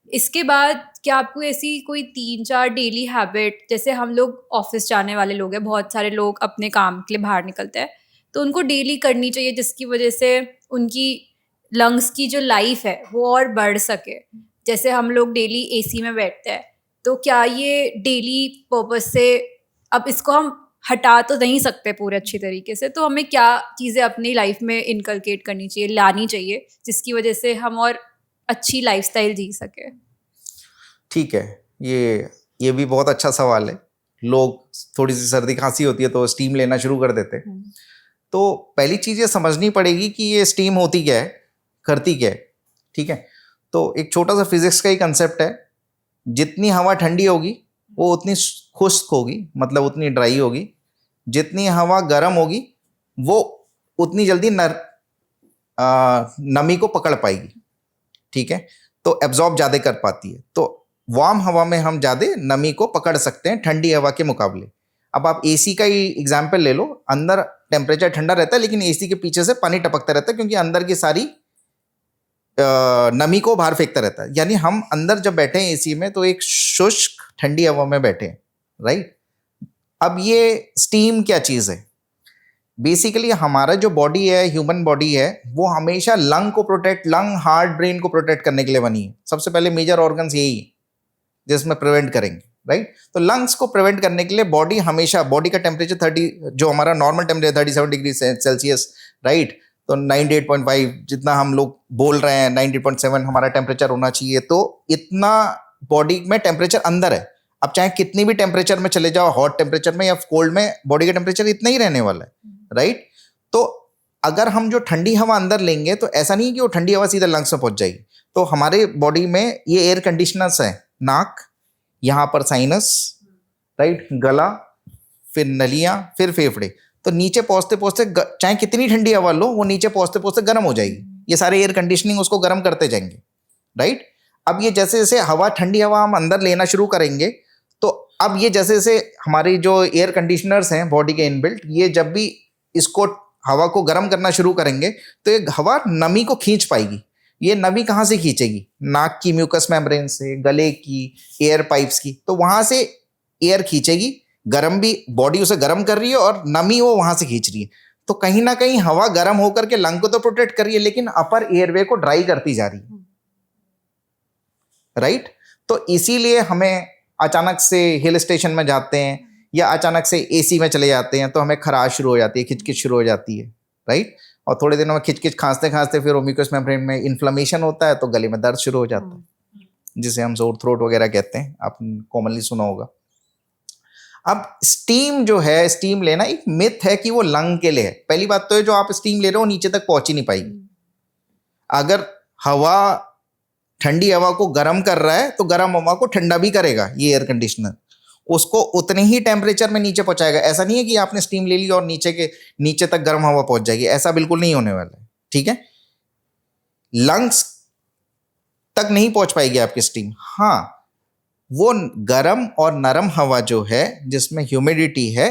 Speaker 6: इसके बाद क्या आपको ऐसी कोई 3-4 डेली हैबिट, जैसे हम लोग ऑफिस जाने वाले लोग हैं, बहुत सारे लोग अपने काम के लिए बाहर निकलते हैं, तो उनको डेली करनी चाहिए जिसकी वजह से उनकी लंग्स की जो लाइफ है वो और बढ़ सके? जैसे हम लोग डेली एसी में बैठते हैं, तो क्या ये डेली पर्पस से, अब इसको हम हटा तो नहीं सकते पूरे अच्छी तरीके से, तो हमें क्या चीज़ें अपनी लाइफ में इनकलकेट करनी चाहिए, लानी चाहिए, जिसकी वजह से हम और अच्छी लाइफस्टाइल जी सके?
Speaker 2: ठीक है, ये भी बहुत अच्छा सवाल है। लोग थोड़ी सी सर्दी खांसी होती है तो स्टीम लेना शुरू कर देते हैं। तो पहली चीज़ ये समझनी पड़ेगी कि ये स्टीम होती क्या है, करती क्या है। ठीक है, तो एक छोटा सा फिजिक्स का ही कंसेप्ट है, जितनी हवा ठंडी होगी वो उतनी खुश्क होगी, मतलब उतनी ड्राई होगी। जितनी हवा गर्म होगी वो उतनी जल्दी नमी को पकड़ पाएगी। ठीक है, तो एब्जॉर्ब ज़्यादा कर पाती है। तो वार्म हवा में हम ज़्यादा नमी को पकड़ सकते हैं ठंडी हवा के मुकाबले। अब आप एसी का ही एग्जाम्पल ले लो, अंदर टेम्परेचर ठंडा रहता है लेकिन एसी के पीछे से पानी टपकता रहता है, क्योंकि अंदर की सारी नमी को बाहर फेंकता रहता है। यानी हम अंदर जब बैठे हैं एसी में तो एक शुष्क ठंडी हवा में बैठे हैं, राइट। अब ये स्टीम क्या चीज़ है? बेसिकली हमारा जो बॉडी है, ह्यूमन बॉडी है, वो हमेशा लंग को प्रोटेक्ट, लंग, हार्ट, ब्रेन को प्रोटेक्ट करने के लिए बनी है। सबसे पहले मेजर ऑर्गन्स यही है जिसमें प्रिवेंट करेंगे, राइट। तो लंग्स को प्रिवेंट करने के लिए बॉडी हमेशा, बॉडी का टेम्परेचर 30, जो हमारा normal temperature 37 degree Celsius, right, तो 98.5 जितना हम लोग बोल रहे हैं, 90.7 हमारा टेम्परेचर होना चाहिए। तो इतना बॉडी में टेम्परेचर अंदर है। अब चाहे कितनी भी टेम्परेचर में चले जाओ, हॉट टेम्परेचर में या कोल्ड में, बॉडी का टेम्परेचर इतना ही रहने वाला है, राइट। तो अगर हम जो ठंडी हवा अंदर लेंगे तो ऐसा नहीं कि वो ठंडी हवा सीधा लंग्स में पहुंच जाएगी। तो हमारे बॉडी में ये एयर कंडीशनर्स हैं, नाक, यहाँ पर साइनस, राइट, गला, फिर नलियाँ, फिर फेफड़े। तो नीचे पहुँचते पहुँचते चाहे कितनी ठंडी हवा लो, वो नीचे पहुँचते पहुँचते गर्म हो जाएगी। ये सारे एयर कंडीशनिंग उसको गर्म करते जाएंगे, राइट। अब ये जैसे जैसे हवा, ठंडी हवा हम अंदर लेना शुरू करेंगे, तो अब ये जैसे जैसे हमारी जो एयर कंडीशनर्स हैं बॉडी के इनबिल्ट, ये जब भी इसको हवा को गर्म करना शुरू करेंगे तो ये हवा नमी को खींच पाएगी। ये नमी कहाँ से खींचेगी? नाक की म्यूकस मेम्ब्रेन से, गले की, एयर पाइप्स की, तो वहां से एयर खींचेगी। गर्म भी बॉडी उसे गर्म कर रही है और नमी वो वहां से खींच रही है, तो कहीं ना कहीं हवा गर्म होकर के लंग को तो प्रोटेक्ट कर रही है लेकिन अपर एयरवे को ड्राई करती जा रही है, राइट। तो इसीलिए हमें अचानक से हिल स्टेशन में जाते हैं या अचानक से एसी में चले जाते हैं तो हमें खराश शुरू हो जाती है, खिचखिच शुरू हो जाती है, राइट। और थोड़े दिनों में खिचखिच खांसते खांसते फिर म्यूकस मेम्ब्रेन में इन्फ्लेमेशन होता है तो गले में दर्द शुरू हो जाता है, जिसे हम सोर थ्रोट वगैरह कहते हैं, आपने कॉमनली सुना होगा। अब स्टीम जो है, स्टीम लेना एक मिथ है कि वो लंग के लिए है। पहली बात तो है जो आप स्टीम ले रहे हो नीचे तक पहुंच ही नहीं पाएगी। अगर हवा ठंडी हवा को गर्म कर रहा है तो गर्म हवा को ठंडा भी करेगा ये एयर कंडीशनर, उसको उतने ही टेम्परेचर में नीचे पहुंचाएगा। ऐसा नहीं है कि आपने स्टीम ले ली और नीचे तक गर्म हवा पहुंच जाएगी, ऐसा बिल्कुल नहीं होने वाला है, ठीक है। लंग्स तक नहीं पहुंच पाएगी आपकी स्टीम। हाँ, वो गर्म और नरम हवा जो है जिसमें ह्यूमिडिटी है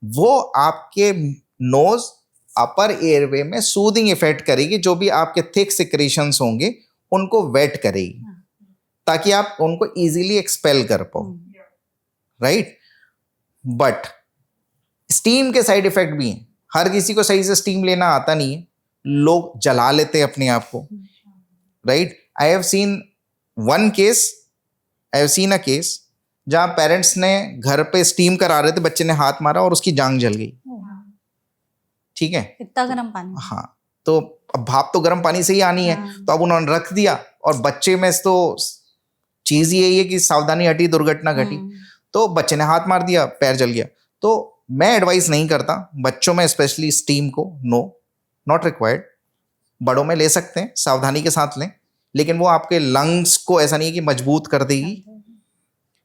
Speaker 2: वो आपके नोज अपर एयरवे में सूदिंग इफेक्ट करेगी, जो भी आपके थिक सिक्रेशंस होंगे उनको वेट करेगी ताकि आप उनको इजीली एक्सपेल कर पाओ, राइट। बट स्टीम के साइड इफेक्ट भी हैं। हर किसी को सही से स्टीम लेना आता नहीं है, लोग जला लेते हैं अपने आप को, right. I have seen a case जहां पेरेंट्स ने घर पे स्टीम करा रहे थे, बच्चे ने हाथ मारा और उसकी जांग जल गई, ठीक है।
Speaker 3: इतना गर्म पानी?
Speaker 2: हाँ, तो अब भाप तो गर्म पानी से ही आनी है, तो अब उन्होंने रख दिया और बच्चे में तो चीज यही है कि सावधानी हटी दुर्घटना घटी, तो बच्चे ने हाथ मार दिया, पैर जल गया। तो मैं एडवाइस नहीं करता बच्चों में स्पेशली स्टीम को, नो, नॉट रिक्वायर्ड। बड़ों में ले सकते हैं, सावधानी के साथ लें, लेकिन वो आपके लंग्स को ऐसा नहीं है कि मजबूत कर देगी,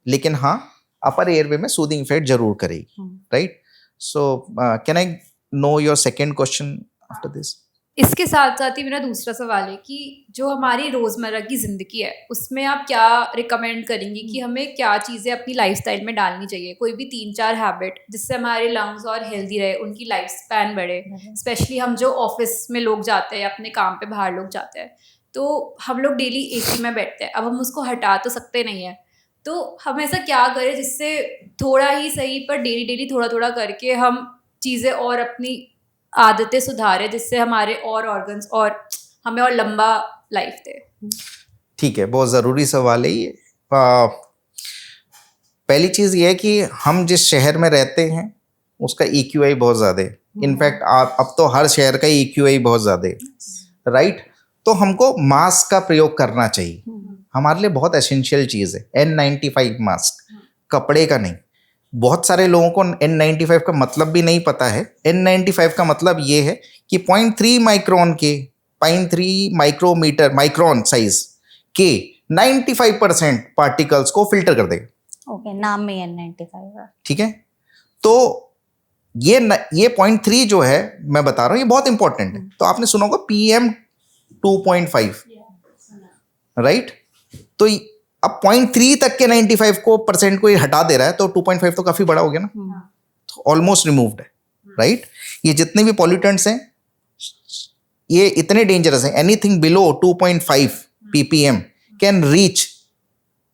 Speaker 2: लेकिन हाँ अपर एयरवे में सूदिंग इफेक्ट जरूर करेगी, right. So can I know your second question after this?
Speaker 6: इसके साथ साथ ही मेरा दूसरा सवाल है कि जो हमारी रोज़मर्रा की ज़िंदगी है उसमें आप क्या रिकमेंड करेंगी कि हमें क्या चीज़ें अपनी लाइफस्टाइल में डालनी चाहिए? कोई भी 3-4 हैबिट जिससे हमारे लंग्स और हेल्दी रहे, उनकी लाइफ स्पैन बढ़े। स्पेशली हम जो ऑफिस में लोग जाते हैं, अपने काम पे बाहर लोग जाते हैं, तो हम लोग डेली एसी में बैठते हैं, अब हम उसको हटा तो सकते नहीं हैं, तो हम ऐसा क्या करें जिससे थोड़ा ही सही पर डेली थोड़ा थोड़ा करके हम चीज़ें और अपनी आदतें सुधारें जिससे हमारे और ऑर्गन्स और हमें और लंबा लाइफ दे।
Speaker 2: ठीक है, बहुत ज़रूरी सवाल है ये। पहली चीज़ ये है कि हम जिस शहर में रहते हैं उसका EQI बहुत ज़्यादा है। इनफैक्ट अब तो हर शहर का EQI बहुत ज़्यादा है, राइट। तो हमको मास्क का प्रयोग करना चाहिए, हमारे लिए बहुत एसेंशियल चीज़ है। N95 मास्क, कपड़े का नहीं। बहुत सारे लोगों को N95 का मतलब भी नहीं पता है। N95 का मतलब ये है कि 0.3 माइक्रोन के 0.3 माइक्रोन साइज के 95% पार्टिकल्स को फिल्टर कर देगा।
Speaker 3: ओके, नाम में N95 है, ठीक
Speaker 2: है। तो ये 0.3 जो है मैं बता रहा हूँ, ये बहुत इंपॉर्टेंट है। तो आपने सुना होगा PM 2.5, राइट। तो अब 0.3 तक के 95% को हटा दे रहा है, तो 2.5 तो काफी बड़ा हो गया ना, तो ऑलमोस्ट रिमूव्ड है, राइट। ये जितने भी पॉल्यूटेंट्स हैं ये इतने डेंजरस हैं। Anything below 2.5 ppm can reach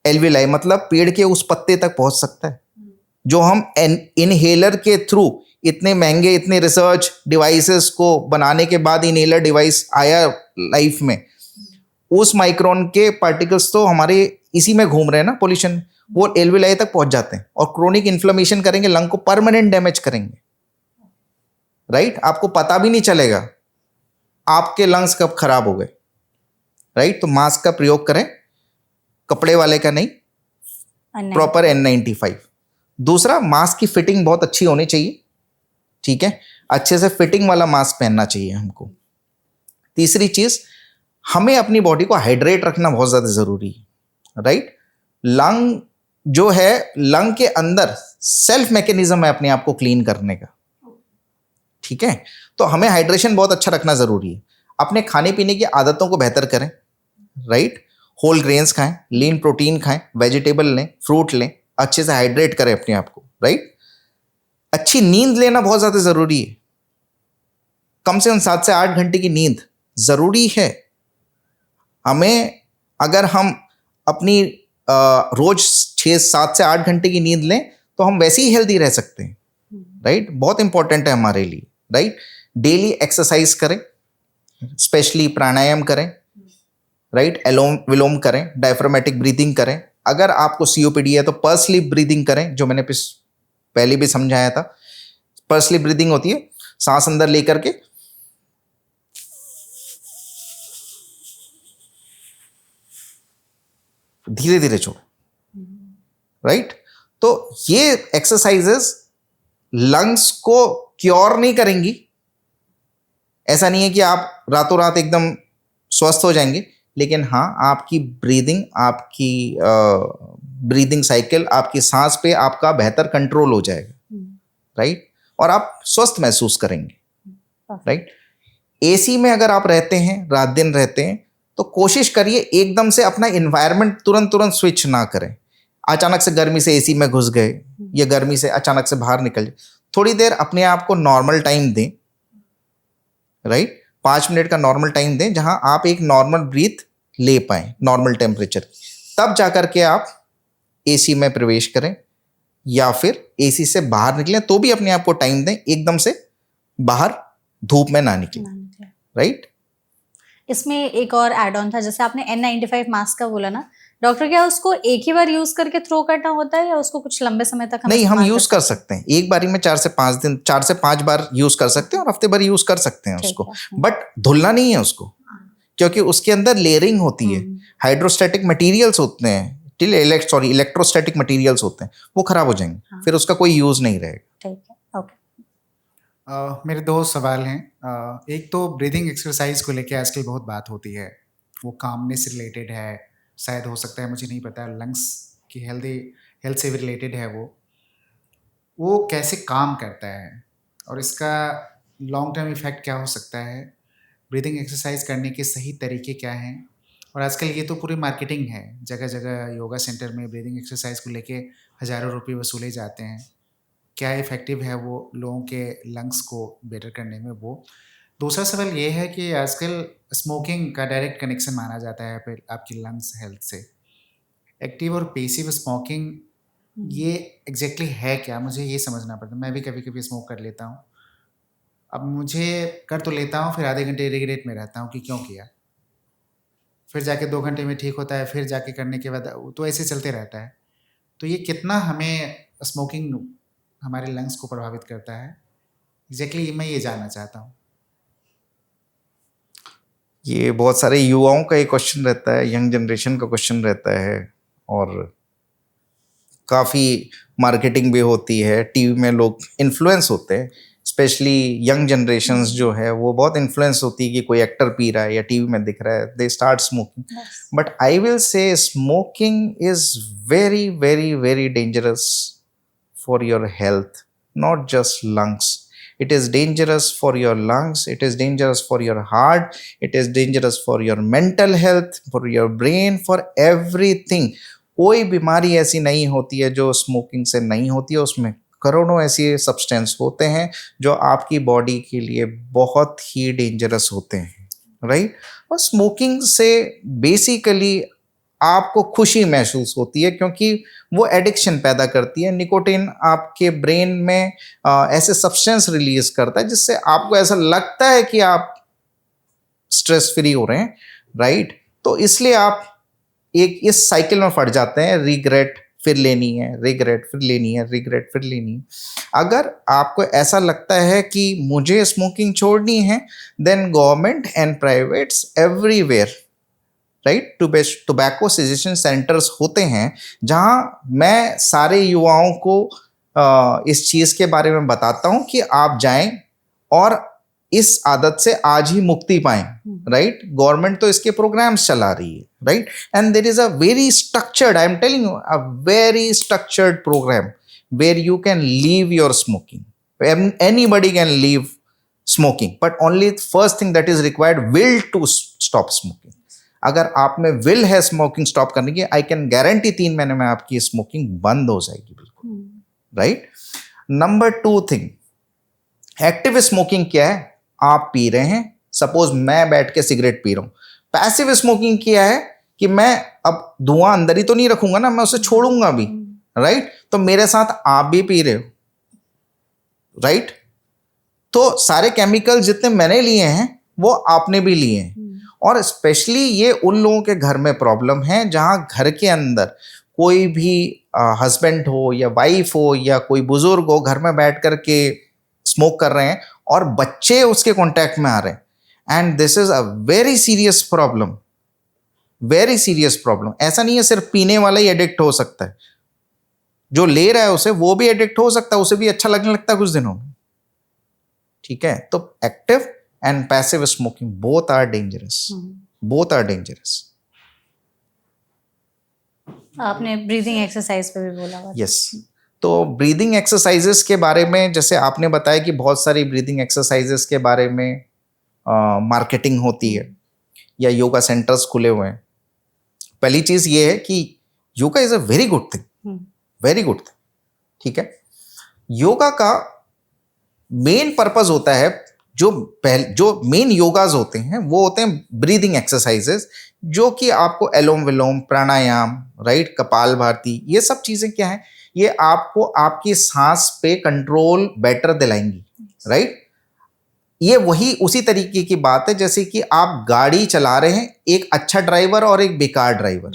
Speaker 2: alveoli, मतलब पेड़ के उस पत्ते तक पहुंच सकता है, जो हम इनहेलर के थ्रू इतने महंगे, इतने रिसर्च डिवाइसेस को बनाने के बाद इनहेलर डिवाइस आया लाइफ में, उस माइक्रोन के पार्टिकल्स तो हमारे इसी में घूम रहे हैं ना, पोल्यूशन, वो एल्विलाई तक पहुंच जाते हैं और क्रोनिक इन्फ्लेमेशन करेंगे, लंग को परमानेंट डैमेज करेंगे, राइट। आपको पता भी नहीं चलेगा आपके लंग्स कब खराब हो गए, राइट। तो मास्क का प्रयोग करें, कपड़े वाले का नहीं, प्रॉपर N95। दूसरा, मास्क की फिटिंग बहुत अच्छी होनी चाहिए, ठीक है, अच्छे से फिटिंग वाला मास्क पहनना चाहिए हमको। तीसरी चीज, हमें अपनी बॉडी को हाइड्रेट रखना बहुत ज्यादा जरूरी है, राइट। लंग जो है, लंग के अंदर सेल्फ मैकेनिज्म है अपने आप को क्लीन करने का, ठीक है। तो हमें हाइड्रेशन बहुत अच्छा रखना जरूरी है। अपने खाने पीने की आदतों को बेहतर करें, राइट। होल ग्रेन्स खाएं, लीन प्रोटीन खाएं, वेजिटेबल लें, फ्रूट लें, अच्छे से हाइड्रेट करें अपने आप को, राइट। अच्छी नींद लेना बहुत ज्यादा जरूरी है, कम से कम 7 से 8 घंटे की नींद ज़रूरी है। हमें अगर हम अपनी रोज 7 से 8 घंटे की नींद लें तो हम वैसे ही हेल्दी रह सकते हैं, राइट। बहुत इंपॉर्टेंट है हमारे लिए, राइट। डेली एक्सरसाइज करें, स्पेशली प्राणायाम करें, राइट। एलोम विलोम करें, डायफ्रामेटिक ब्रीदिंग करें। अगर आपको सीओपीडी है तो पर्स स्लीप ब्रीदिंग करें, जो मैंने पहले भी समझाया था। पर्स स्लीप ब्रीदिंग होती है सांस अंदर लेकर के धीरे धीरे छोड़, राइट। तो ये एक्सरसाइजेस लंग्स को क्योर नहीं करेंगी। ऐसा नहीं है कि आप रातों रात एकदम स्वस्थ हो जाएंगे, लेकिन हाँ, आपकी ब्रीदिंग साइकिल, आपकी सांस पे आपका बेहतर कंट्रोल हो जाएगा, राइट। और आप स्वस्थ महसूस करेंगे, राइट। एसी में अगर आप रहते हैं, रात दिन रहते हैं, तो कोशिश करिए एकदम से अपना इन्वायरमेंट तुरंत स्विच ना करें। अचानक से गर्मी से एसी में घुस गए या गर्मी से अचानक से बाहर निकल जाए। थोड़ी देर अपने आप को नॉर्मल टाइम दें, राइट। 5 मिनट का नॉर्मल टाइम दें जहां आप एक नॉर्मल ब्रीथ ले पाए नॉर्मल टेम्परेचर, तब जाकर के आप एसी में प्रवेश करें या फिर एसी से बाहर निकलें। तो भी अपने आप को टाइम दें, एकदम से बाहर धूप में ना निकलें, राइट।
Speaker 3: इसमें एक और एड ऑन था, जैसे आपने N95 मास्क का बोला ना डॉक्टर, क्या उसको एक ही बार यूज करके थ्रो करना होता है या उसको कुछ लंबे समय तक
Speaker 2: नहीं, हम
Speaker 3: इस्तेमाल
Speaker 2: यूज कर सकते हैं एक बारी में 4 से 5 बार यूज कर सकते हैं और हफ्ते भर यूज कर सकते हैं
Speaker 3: ठीक
Speaker 2: उसको,
Speaker 3: है।
Speaker 2: बट धुलना नहीं है उसको, क्योंकि उसके अंदर लेयरिंग होती है, हाइड्रोस्टैटिक मटेरियल्स होते हैं, इलेक्ट्रोस्टैटिक मटेरियल्स होते हैं, वो खराब हो जाएंगे, फिर उसका कोई यूज नहीं रहेगा।
Speaker 3: ठीक है, ओके।
Speaker 1: मेरे 2 सवाल हैं। एक तो ब्रीदिंग एक्सरसाइज को लेके आजकल बहुत बात होती है, वो कामनेस से रिलेटेड है, शायद हो सकता है, मुझे नहीं पता, लंग्स की हेल्थ से भी रिलेटेड है। वो कैसे काम करता है और इसका लॉन्ग टर्म इफेक्ट क्या हो सकता है? ब्रीदिंग एक्सरसाइज करने के सही तरीके क्या हैं? और आजकल ये तो पूरी मार्केटिंग है, जगह जगह योगा सेंटर में ब्रीदिंग एक्सरसाइज को लेके हज़ारों रुपये वसूले जाते हैं। क्या इफ़ेक्टिव है वो लोगों के लंग्स को बेटर करने में? वो दूसरा सवाल ये है कि आजकल स्मोकिंग का डायरेक्ट कनेक्शन माना जाता है फिर आपकी लंग्स हेल्थ से। एक्टिव और पैसिव स्मोकिंग ये एग्जैक्टली है क्या, मुझे ये समझना पड़ता है। मैं भी कभी कभी स्मोक कर लेता हूँ, अब मुझे कर तो लेता हूँ, फिर आधे घंटे रिग्रेट में रहता हूँ कि क्यों किया, फिर जाके 2 घंटे में ठीक होता है, फिर जाके करने के बाद तो ऐसे चलते रहता है। तो ये कितना हमें स्मोकिंग हमारे लंग्स को प्रभावित करता है, एग्जैक्टली मैं ये जानना चाहता हूँ।
Speaker 2: ये बहुत सारे युवाओं का एक क्वेश्चन रहता है, यंग जनरेशन का क्वेश्चन रहता है, और काफ़ी मार्केटिंग भी होती है, टीवी में लोग इन्फ्लुएंस होते हैं, स्पेशली यंग जनरेशन्स जो है वो बहुत इन्फ्लुएंस होती है कि कोई एक्टर पी रहा है या टीवी में दिख रहा है, they start smoking. But I will say smoking is very very very dangerous for your health, not just lungs. It is dangerous for your lungs, it is dangerous for your heart, it is dangerous for your mental health, for your brain, for everything. कोई बीमारी ऐसी नहीं होती है जो smoking से नहीं होती है, उसमें करोड़ों ऐसे सब्सटेंस होते हैं जो आपकी बॉडी के लिए बहुत ही डेंजरस होते हैं, राइट। और स्मोकिंग से बेसिकली आपको खुशी महसूस होती है क्योंकि वो एडिक्शन पैदा करती है। निकोटिन आपके ब्रेन में ऐसे सब्सटेंस रिलीज करता है जिससे आपको ऐसा लगता है कि आप स्ट्रेस फ्री हो रहे हैं, राइट। तो इसलिए आप एक इस साइकिल में फट जाते हैं, रिग्रेट फिर लेनी है, रिग्रेट फिर लेनी है, रिग्रेट फिर लेनी है। अगर आपको ऐसा लगता है कि मुझे स्मोकिंग छोड़नी है, then government and privates everywhere, right, tobacco cessation centres होते हैं जहां मैं सारे युवाओं को इस चीज़ के बारे में बताता हूं कि आप जाएं और इस आदत से आज ही मुक्ति पाएं, राइट। गवर्नमेंट तो इसके प्रोग्राम्स चला रही है, right, and there is a very structured, I am telling you, a very structured programme where you can leave your smoking. Anybody can leave smoking, but only first thing that is required will to stop smoking. अगर आप में will है smoking stop करने की, I can guarantee 3 महीने में आपकी smoking बंद हो जाएगी, बिल्कुल, right. Number 2 thing, active smoking क्या है? आप पी रहे हैं, सपोज मैं बैठ के सिगरेट पी रहा हूँ, पैसिव स्मोकिंग किया है कि मैं अब धुआं अंदर ही तो नहीं रखूंगा ना, मैं उसे छोड़ूंगा भी, राइट? तो मेरे साथ आप भी पी रहे हो, राइट? तो सारे केमिकल जितने मैंने लिए हैं वो आपने भी लिए हैं। और स्पेशली ये उन लोगों के घर में प्रॉब्लम है जहां घर के अंदर कोई भी हस्बैंड हो या वाइफ हो या कोई बुजुर्ग हो, घर में बैठ कर के स्मोक कर रहे हैं और बच्चे उसके कांटेक्ट में आ रहे हैं, and this is a very serious problem, very serious problem. ऐसा नहीं है सिर्फ पीने वाला ही एडिक्ट हो सकता है, जो ले रहा है उसे वो भी एडिक्ट हो सकता है, उसे भी अच्छा लगने लगता है कुछ दिनों में, ठीक है? तो active and passive smoking both are dangerous, both are dangerous.
Speaker 3: आपने ब्रीदिंग एक्सरसाइज पे भी बोला हुआ था।
Speaker 2: यस, तो ब्रीदिंग एक्सरसाइजेस के बारे में जैसे आपने बताया कि बहुत सारी ब्रीदिंग एक्सरसाइजेस के बारे में मार्केटिंग होती है या योगा सेंटर्स खुले हुए हैं। पहली चीज ये है कि yoga is a very good thing, very good thing, ठीक है? योगा का मेन पर्पस होता है, जो मेन योगाज होते हैं वो होते हैं ब्रीदिंग एक्सरसाइजेस, जो कि आपको एलोम विलोम, प्राणायाम, राइट, कपाल भारती, ये सब चीजें क्या है, ये आपको आपकी सांस पे कंट्रोल बेटर दिलाएंगी, राइट? ये वही उसी तरीके की बात है जैसे कि आप गाड़ी चला रहे हैं, एक अच्छा ड्राइवर और एक बेकार ड्राइवर।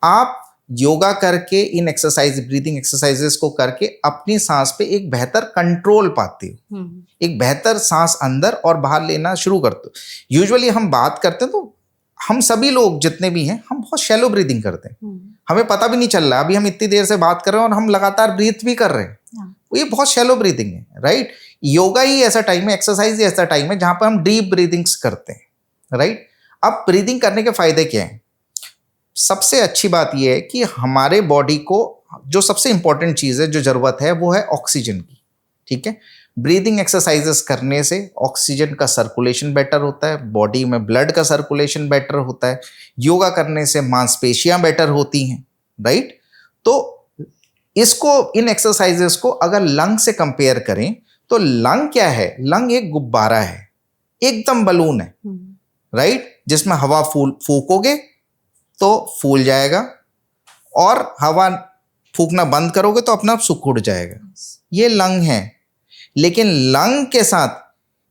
Speaker 2: आप योगा करके इन एक्सरसाइज, ब्रीदिंग एक्सरसाइजेस को करके अपनी सांस पे एक बेहतर कंट्रोल पाते हो, एक बेहतर सांस अंदर और बाहर लेना शुरू करते हो। यूजुअली हम बात करते हैं तो हम सभी लोग जितने भी हैं हम बहुत शैलो ब्रीदिंग करते हैं, हमें पता भी नहीं चल रहा, अभी हम इतनी देर से बात कर रहे हैं और हम लगातार ब्रीथ भी कर रहे हैं, ये बहुत शैलो ब्रीदिंग है, राइट? योगा ही ऐसा टाइम है, एक्सरसाइज ही ऐसा टाइम है जहां पर हम डीप ब्रीदिंग्स करते हैं, राइट? अब ब्रीदिंग करने के फायदे क्या हैं? सबसे अच्छी बात यह है कि हमारे बॉडी को जो सबसे इंपॉर्टेंट चीज़ है, जो ज़रूरत है, वो है ऑक्सीजन की, ठीक है? ब्रीदिंग एक्सरसाइजेस करने से ऑक्सीजन का सर्कुलेशन बेटर होता है, बॉडी में ब्लड का सर्कुलेशन बेटर होता है, योगा करने से मांसपेशियां बेटर होती हैं, राइट? तो इसको, इन एक्सरसाइजेस को अगर लंग से कंपेयर करें तो लंग क्या है? लंग एक गुब्बारा है, एकदम बलून है, राइट? जिसमें हवा फूकोगे तो फूल जाएगा और हवा फूकना बंद करोगे तो अपना आप सुख जाएगा, ये लंग है। लेकिन लंग के साथ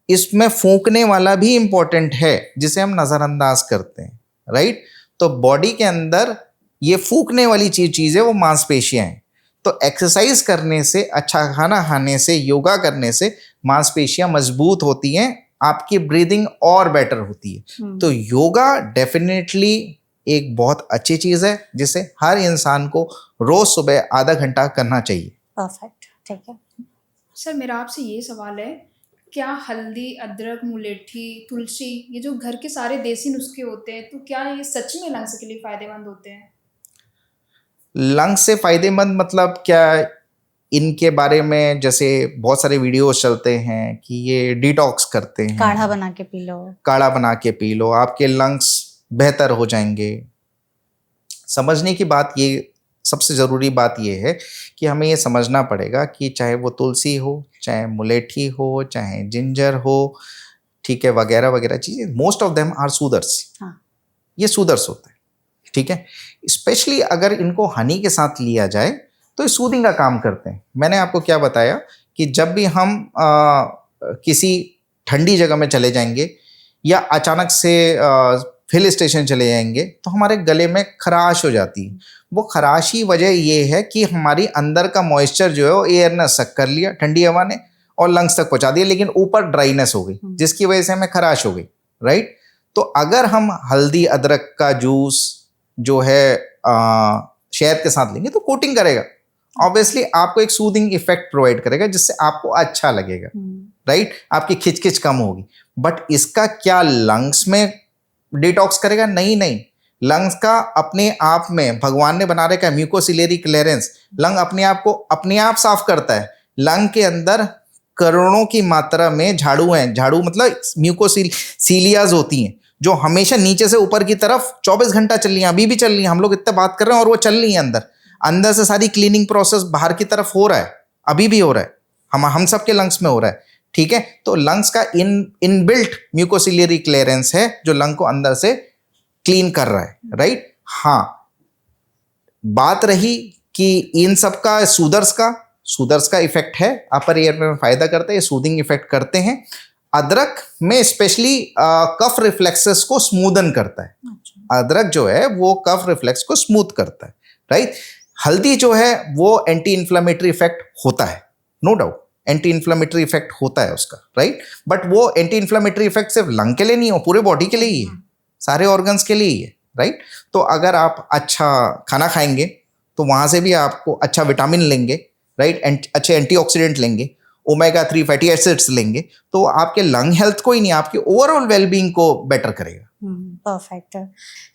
Speaker 2: इसमें फूकने वाला भी इंपॉर्टेंट है जिसे हम नजरअंदाज करते हैं, राइट? तो बॉडी के अंदर ये फूकने वाली चीज है वो मांसपेशियां हैं। तो एक्सरसाइज करने से, अच्छा खाना खाने से, योगा करने से मांसपेशियां मजबूत होती हैं, आपकी ब्रीदिंग और बेटर होती है। तो योगा डेफिनेटली एक बहुत अच्छी चीज है जिसे हर इंसान को रोज सुबह आधा घंटा करना चाहिए।
Speaker 3: परफेक्ट, ठीक है।
Speaker 4: सर मेरा आपसे ये सवाल है, क्या हल्दी, अदरक, मुलेठी, तुलसी, ये जो घर के सारे देसी नुस्खे होते हैं, तो क्या ये सच में लंग्स के लिए फायदेमंद होते हैं?
Speaker 2: लंग्स से फायदेमंद मतलब क्या? इनके बारे में जैसे बहुत सारे वीडियोस चलते हैं कि ये डिटॉक्स करते हैं,
Speaker 3: काढ़ा बना के पी लो,
Speaker 2: काढ़ा बना के पी लो, आपके लंग्स बेहतर हो जाएंगे। समझने की बात, ये सबसे ज़रूरी बात ये है कि हमें ये समझना पड़ेगा कि चाहे वो तुलसी हो, चाहे मुलेठी हो, चाहे जिंजर हो, ठीक है, वगैरह वगैरह चीज़ें, मोस्ट ऑफ देम आर सूदर्स। ये सूदर्स होते हैं, ठीक है? स्पेशली अगर इनको हनी के साथ लिया जाए तो ये सूदिंग का काम करते हैं। मैंने आपको क्या बताया कि जब भी हम किसी ठंडी जगह में चले जाएंगे या अचानक से हिल स्टेशन चले जाएंगे तो हमारे गले में खराश हो जाती है। वो खराश ही वजह ये है कि हमारी अंदर का मॉइस्चर जो है वो एयर ने सक कर लिया, ठंडी हवा ने, और लंग्स तक पहुंचा दिया, लेकिन ऊपर ड्राइनेस हो गई जिसकी वजह से हमें खराश हो गई, राइट? तो अगर हम हल्दी अदरक का जूस जो है शहद के साथ लेंगे तो कोटिंग करेगा, ऑब्वियसली आपको एक सूदिंग इफेक्ट प्रोवाइड करेगा जिससे आपको अच्छा लगेगा, राइट? आपकी खिचखिच कम होगी। बट इसका क्या लंग्स में डिटॉक्स करेगा? नहीं। लंग्स का अपने आप में भगवान ने बना रखा है म्यूकोसिलरी क्लियरेंस, लंग अपने आप को अपने आप साफ करता है। लंग के अंदर करोड़ों की मात्रा में झाड़ू हैं, झाड़ू मतलब म्यूकोसिलियाज होती हैं जो हमेशा नीचे से ऊपर की तरफ 24 घंटा चल रही हैं, अभी भी चल रही हैं, हम लोग इतना बात कर रहे हैं और वो चल रही हैं। अंदर से सारी क्लीनिंग प्रोसेस बाहर की तरफ हो रहा है, अभी भी हो रहा है, हम सब के लंग्स में हो रहा है, ठीक है, तो लंग्स का इनबिल्ट म्यूकोसिलियरी क्लियरेंस है जो लंग को अंदर से क्लीन कर रहा है, राइट। हाँ, बात रही कि इन सब का सूदर्स का इफेक्ट है, अपर ईयर में फायदा करता है, ये सूदिंग इफेक्ट करते हैं। अदरक में स्पेशली कफ रिफ्लेक्सेस को स्मूदन करता है, अदरक जो है वो कफ रिफ्लेक्स को स्मूथ करता है, राइट। हल्दी जो है वो एंटी इन्फ्लेमेटरी इफेक्ट होता है, no doubt anti inflammatory effect होता है उसका, राइट। बट वो एंटी इन्फ्लेमेटरी इफेक्ट सिर्फ लंग के लिए नहीं हो, पूरे बॉडी के लिए ही है, सारे ऑर्गन्स के लिए ही है, राइट। तो अगर आप अच्छा खाना खाएंगे तो वहां से भी आपको अच्छा विटामिन लेंगे, राइट, अच्छे एंटीऑक्सीडेंट लेंगे, ओमेगा 3 फैटी एसिड्स लेंगे, तो आपके लंग हेल्थ को ही नहीं, आपकी ओवरऑल वेलबींग को बेटर करेगा।
Speaker 3: Perfect.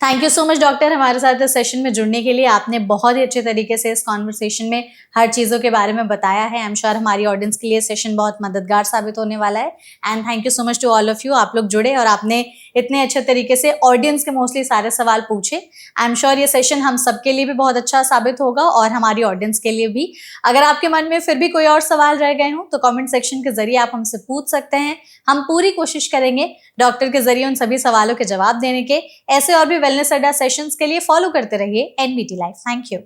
Speaker 3: Thank you so much doctor, हमारे साथ इस सेशन में जुड़ने के लिए। आपने बहुत ही अच्छे तरीके से इस कॉन्वर्सेशन में हर चीज़ों के बारे में बताया है। आई एम श्योर हमारी ऑडियंस के लिए सेशन बहुत मददगार साबित होने वाला है। And thank you so much to all of you, आप लोग जुड़े और आपने इतने अच्छे तरीके से ऑडियंस के मोस्टली सारे सवाल पूछे। आई एम श्योर ये सेशन हम सबके लिए भी बहुत अच्छा साबित होगा और हमारी ऑडियंस के लिए भी। अगर आपके मन में फिर भी कोई और सवाल रह गए हों तो कमेंट सेक्शन के जरिए आप हमसे पूछ सकते हैं। हम पूरी कोशिश करेंगे डॉक्टर के जरिए उन सभी सवालों के जवाब देने के। ऐसे और भी वेलनेस अड्डा सेशंस के लिए फॉलो करते रहिए एनबीटी लाइव। Thank you.